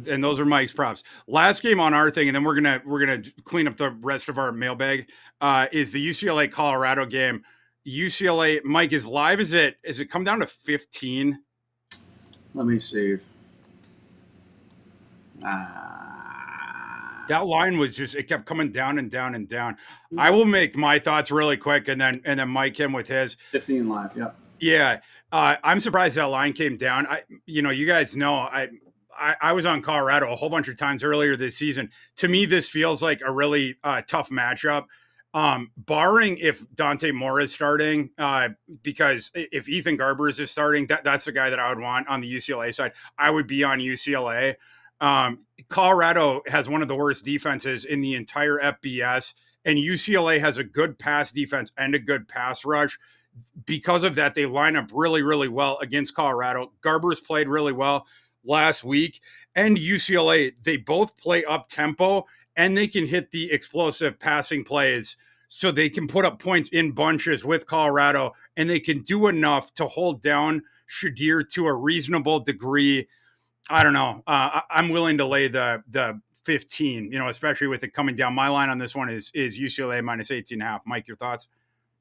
And those are Mike's props. Last game on our thing, and then we're gonna clean up the rest of our mailbag. Is the UCLA Colorado game? UCLA, Mike, is live. Is it come down to 15? Let me see. That line was it kept coming down and down and down. I will make my thoughts really quick, and then Mike him with his 15 live. Yeah. Yeah. I'm surprised that line came down. You guys know, I was on Colorado a whole bunch of times earlier this season. To me, this feels like a really tough matchup. Barring if Dante Moore is starting, because if Ethan Garbers is starting, that's the guy that I would want on the UCLA side. I would be on UCLA. Colorado has one of the worst defenses in the entire FBS, and UCLA has a good pass defense and a good pass rush. Because of that, they line up really, really well against Colorado. Garbers played really well last week, and UCLA, they both play up tempo and they can hit the explosive passing plays, so they can put up points in bunches with Colorado, and they can do enough to hold down Shadir to a reasonable degree. I don't know. I'm willing to lay the 15, especially with it coming down. My line on this one is UCLA minus 18.5. Mike, your thoughts?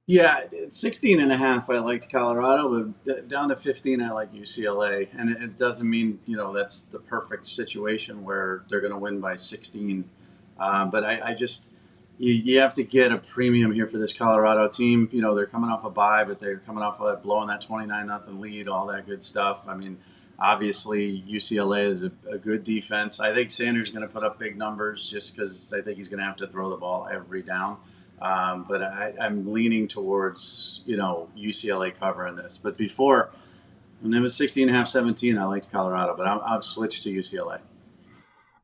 Yeah, 16.5, I liked Colorado, but down to 15, I like UCLA. And it doesn't mean, that's the perfect situation where they're going to win by 16. But I just, you have to get a premium here for this Colorado team. They're coming off a bye, but they're coming off of blowing that 29-0 lead, all that good stuff. I mean, obviously, UCLA is a good defense. I think Sanders is going to put up big numbers just because I think he's going to have to throw the ball every down. But I'm leaning towards, UCLA covering this. But before, when it was 16.5, 17, I liked Colorado. But I've switched to UCLA.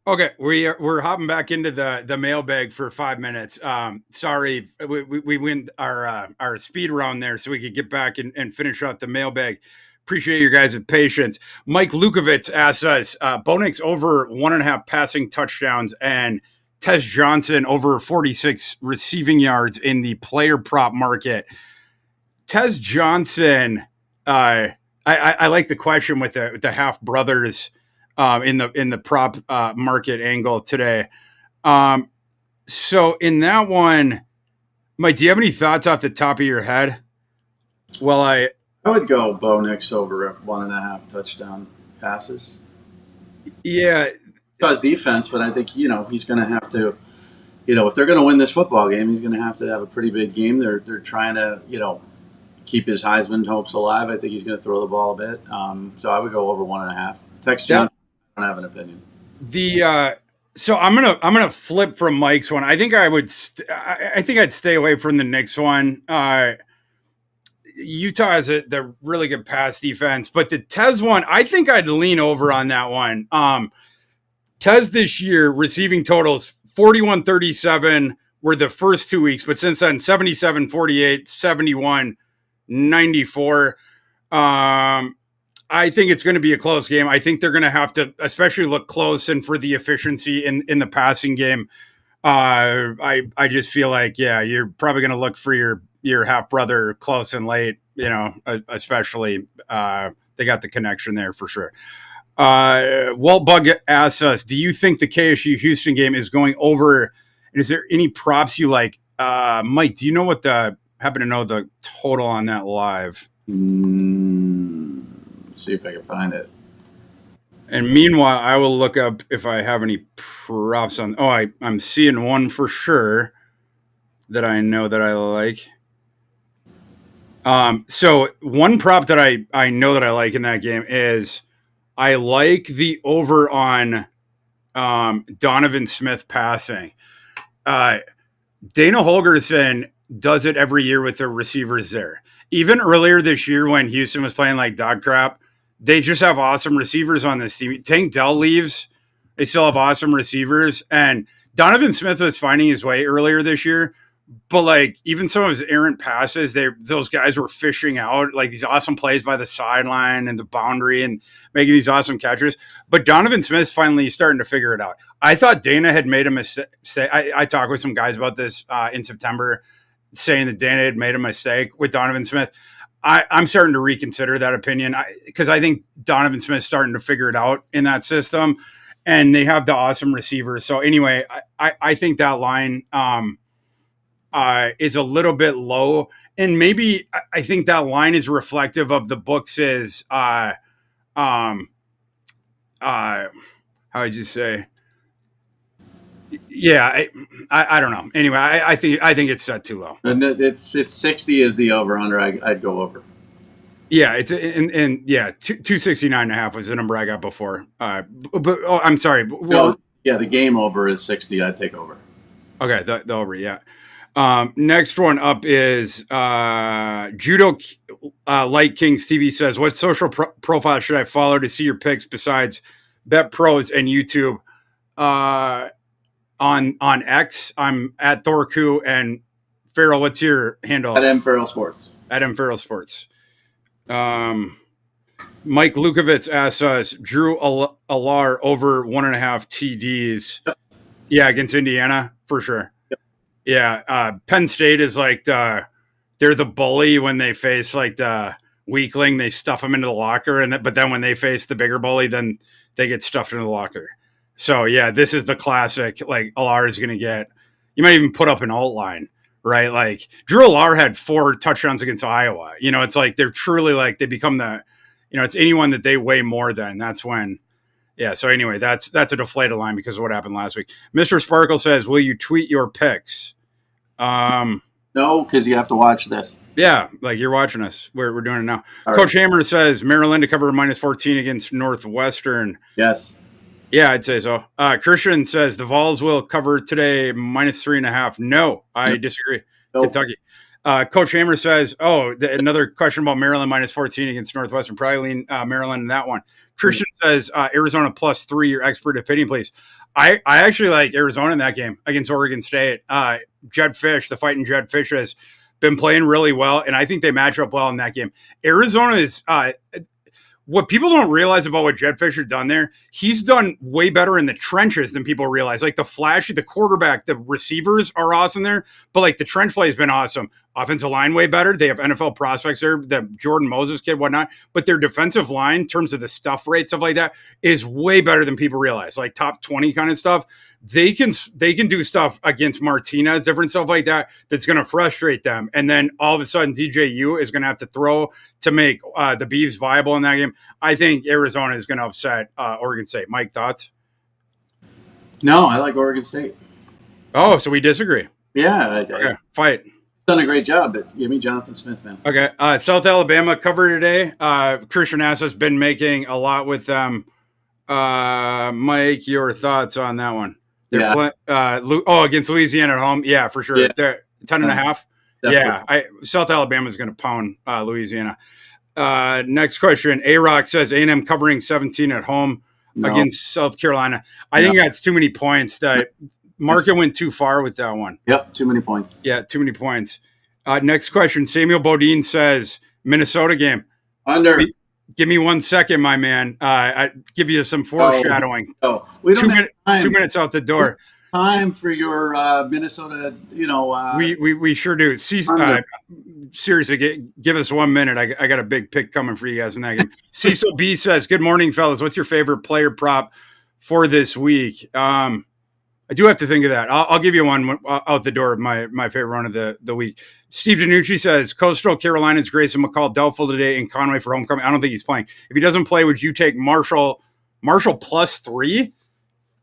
Okay, we're hopping back into the mailbag for 5 minutes. Sorry, we went our speed round there so we could get back and finish out the mailbag. Appreciate your guys' patience. Mike Lukovitz asks us, Bo Nix over 1.5 passing touchdowns and Tez Johnson over 46 receiving yards in the player prop market. Tez Johnson, I like the question with the half brothers in the prop market angle today. So in that one, Mike, do you have any thoughts off the top of your head? Well, I would go Bo Nix over 1.5 touchdown passes. Yeah. Does defense, but I think, he's going to have to if they're going to win this football game, he's going to have a pretty big game. They're trying to keep his Heisman hopes alive. I think he's going to throw the ball a bit. So I would go over 1.5. Tex That Johnson, I don't have an opinion. So I'm gonna flip from Mike's one. I think I think I'd stay away from the Knicks one. Utah has the really good pass defense, but the Tez one, I think I'd lean over on that one. Tez this year receiving totals 41-37 were the first 2 weeks, but since then 77-48, 71-94. I think it's going to be a close game. I think they're going to have to especially look close and for the efficiency in the passing game. I just feel like, yeah, you're probably going to look for your half brother close and late, especially they got the connection there for sure. Walt Bug asks us, do you think the KSU Houston game is going over? And is there any props you like? Mike, do you know happen to know the total on that live? See if I can find it. And meanwhile, I will look up if I have any props on. Oh, I'm seeing one for sure that I know that I like. So one prop that I know that I like in that game is I like the over on Donovan Smith passing. Dana Holgorsen does it every year with the receivers there. Even earlier this year when Houston was playing like dog crap, they just have awesome receivers on this team. Tank Dell leaves. They still have awesome receivers. And Donovan Smith was finding his way earlier this year. But like even some of his errant passes, those guys were fishing out like these awesome plays by the sideline and the boundary and making these awesome catches. But Donovan Smith's finally starting to figure it out. I thought Dana had made a mistake. I talked with some guys about this in September, saying that Dana had made a mistake with Donovan Smith. I'm starting to reconsider that opinion because I think Donovan Smith's starting to figure it out in that system, and they have the awesome receivers. So anyway, I think that line is a little bit low, and maybe I think that line is reflective of the books. How would you say? Yeah, I don't know. Anyway, I think it's set too low. And it's 60 is the over under. I'd go over. Yeah, it's and yeah, 269.5 was the number I got before. But I'm sorry. Well, yeah, the game over is 60. I'd take over. Okay, the over. Yeah. Next one up is Judo Light Kings TV says, what social profile should I follow to see your picks besides Bet Pros and YouTube? On X, I'm at Thor and Farrell. What's your handle? At M Farrell Sports. At M Farrell Sports. Mike Lukovitz asks us, Drew Alar over 1.5 TDs. Yep. Yeah, against Indiana for sure. Yep. Yeah, Penn State is like they're the bully when they face like the weakling. They stuff them into the locker, but then when they face the bigger bully, then they get stuffed into the locker. So yeah, this is the classic. Like Alar is going to get. You might even put up an alt line, right? Like Drew Alar had 4 touchdowns against Iowa. It's like they're truly like they become the. It's anyone that they weigh more than. That's when. Yeah. So anyway, that's a deflated line because of what happened last week. Mr. Sparkle says, "Will you tweet your picks?" No, because you have to watch this. Yeah, like you're watching us. We're doing it now. All Coach right. Hammer says Maryland to cover -14 against Northwestern. Yes. Yeah, I'd say so. Christian says the Vols will cover today -3.5. No, I disagree. Nope. Kentucky. Coach Hammer says, another question about Maryland -14 against Northwestern. Probably lean Maryland in that one. Christian says Arizona +3. Your expert opinion, please. I actually like Arizona in that game against Oregon State. Jed Fish, the fighting Jed Fish, has been playing really well, and I think they match up well in that game. Arizona is what people don't realize about what Jed Fisher done there. He's done way better in the trenches than people realize. Like the flashy, the quarterback, the receivers are awesome there, but like the trench play has been awesome. Offensive line way better. They have NFL prospects there, the Jordan Moses kid, whatnot. But their defensive line, in terms of the stuff rate, stuff like that, is way better than people realize. Like top 20 kind of stuff. They can do stuff against Martinez, different stuff like that, that's going to frustrate them. And then all of a sudden, DJU is going to have to throw to make the Beavs viable in that game. I think Arizona is going to upset Oregon State. Mike, thoughts? No, I like Oregon State. Oh, so we disagree. Yeah, Okay, fight. done a great job, but give me Jonathan Smith, man. Okay, South Alabama cover today. Christian Assa's been making a lot with them. Mike, your thoughts on that one? They're against Louisiana at home. Yeah, for sure. Yeah. They're 10.5. Definitely. Yeah, South Alabama is going to pound Louisiana. Next question. A-Rock says A&M covering 17 at home against South Carolina. I think that's too many points. That market went too far with that one. Yep, too many points. Yeah, too many points. Next question. Samuel Bodine says Minnesota game. Under. Give me 1 second, my man. I give you some foreshadowing. We don't have time. 2 minutes out the door. Time for your Minnesota, we sure do. Seriously, give us 1 minute. I got a big pick coming for you guys in that game. Cecil B says, "Good morning, fellas. What's your favorite player prop for this week?" I do have to think of that. I'll give you one out the door. My favorite run of the week. Steve DiNucci says Coastal Carolina's Grayson McCall doubtful today in Conway for homecoming. I don't think he's playing. If he doesn't play, would you take Marshall +3?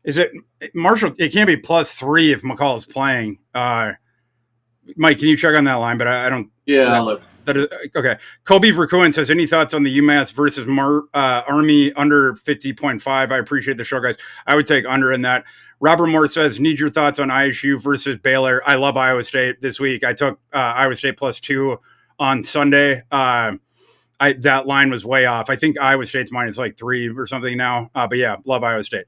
Is it Marshall? It can't be +3 if McCall is playing. Mike, can you check on that line? But I don't. Yeah, look. That is okay. Kobe Vercoen says, any thoughts on the UMass versus Army under 50.5? I appreciate the show, guys. I would take under in that. Robert Moore says, need your thoughts on ISU versus Baylor. I love Iowa State this week. I took Iowa State +2 on Sunday. That line was way off. I think Iowa State's minus like 3 or something now. But yeah, love Iowa State.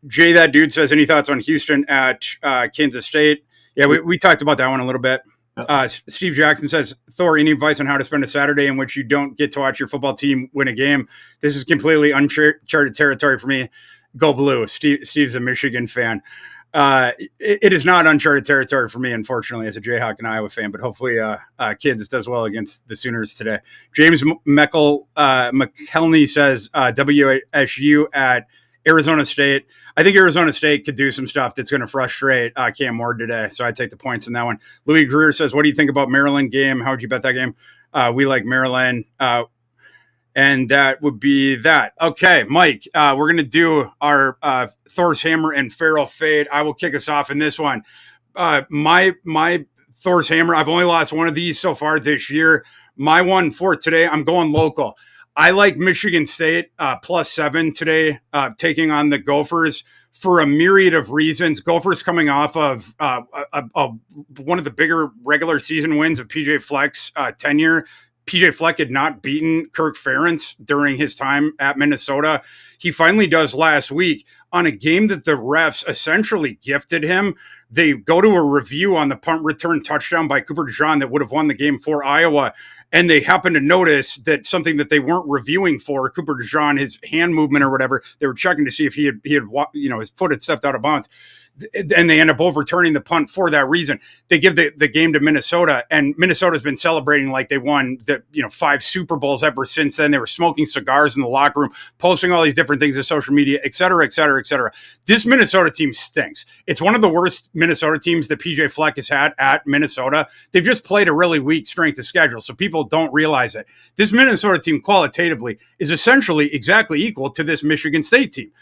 Jay, that dude says, any thoughts on Houston at Kansas State? Yeah, we talked about that one a little bit. Steve Jackson says, Thor, any advice on how to spend a Saturday in which you don't get to watch your football team win a game? This is completely uncharted territory for me. Go Blue. Steve's a Michigan fan. It is not uncharted territory for me, unfortunately, as a Jayhawk and Iowa fan, but hopefully Kansas does well against the Sooners today. James McKelney says WSU at Arizona State. I think Arizona State could do some stuff that's going to frustrate Cam Ward today, so I take the points in that one. Louis Greer says, what do you think about Maryland game? How would you bet that game? We like Maryland. And that would be that. Okay, Mike, we're going to do our Thor's Hammer and Farrell Fade. I will kick us off in this one. My Thor's Hammer, I've only lost one of these so far this year. My one for today, I'm going local. I like Michigan State +7 today, taking on the Gophers for a myriad of reasons. Gophers coming off of one of the bigger regular season wins of PJ Fleck's tenure. PJ Fleck had not beaten Kirk Ferentz during his time at Minnesota. He finally does last week on a game that the refs essentially gifted him. They go to a review on the punt return touchdown by Cooper DeJean that would have won the game for Iowa. And they happen to notice that something that they weren't reviewing for Cooper DeJean, his hand movement or whatever, they were checking to see if he had, his foot had stepped out of bounds. And they end up overturning the punt for that reason. They give the game to Minnesota, and Minnesota's been celebrating like they won 5 Super Bowls ever since then. They were smoking cigars in the locker room, posting all these different things to social media, et cetera, et cetera, et cetera. This Minnesota team stinks. It's one of the worst Minnesota teams that PJ Fleck has had at Minnesota. They've just played a really weak strength of schedule, so people don't realize it. This Minnesota team qualitatively is essentially exactly equal to this Michigan State team.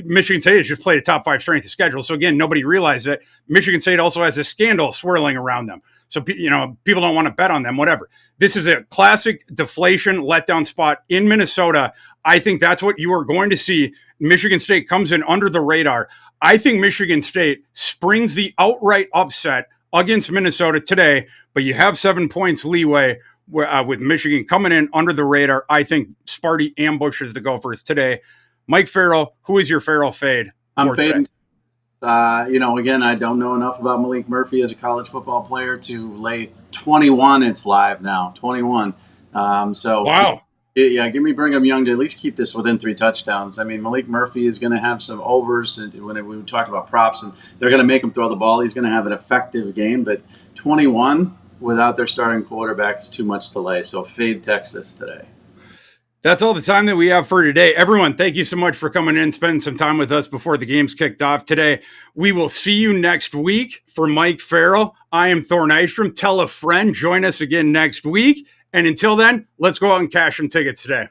Michigan State has just played a top 5 strength of schedule. So again, nobody realized that Michigan State also has a scandal swirling around them. So, people don't want to bet on them, whatever. This is a classic deflation letdown spot in Minnesota. I think that's what you are going to see. Michigan State comes in under the radar. I think Michigan State springs the outright upset against Minnesota today, but you have 7 points leeway with Michigan coming in under the radar. I think Sparty ambushes the Gophers today. Mike Farrell, who is your Farrell fade? I'm fading. Again, I don't know enough about Malik Murphy as a college football player to lay 21. It's live now, 21. Wow. Yeah, give me Brigham Young to at least keep this within 3 touchdowns. I mean, Malik Murphy is going to have some overs, and when we talked about props, and they're going to make him throw the ball. He's going to have an effective game, but 21 without their starting quarterback is too much to lay. So fade Texas today. That's all the time that we have for today. Everyone, thank you so much for coming in and spending some time with us before the game's kicked off today. We will see you next week. For Mike Farrell, I am Thor Nystrom. Tell a friend. Join us again next week. And until then, let's go out and cash some tickets today.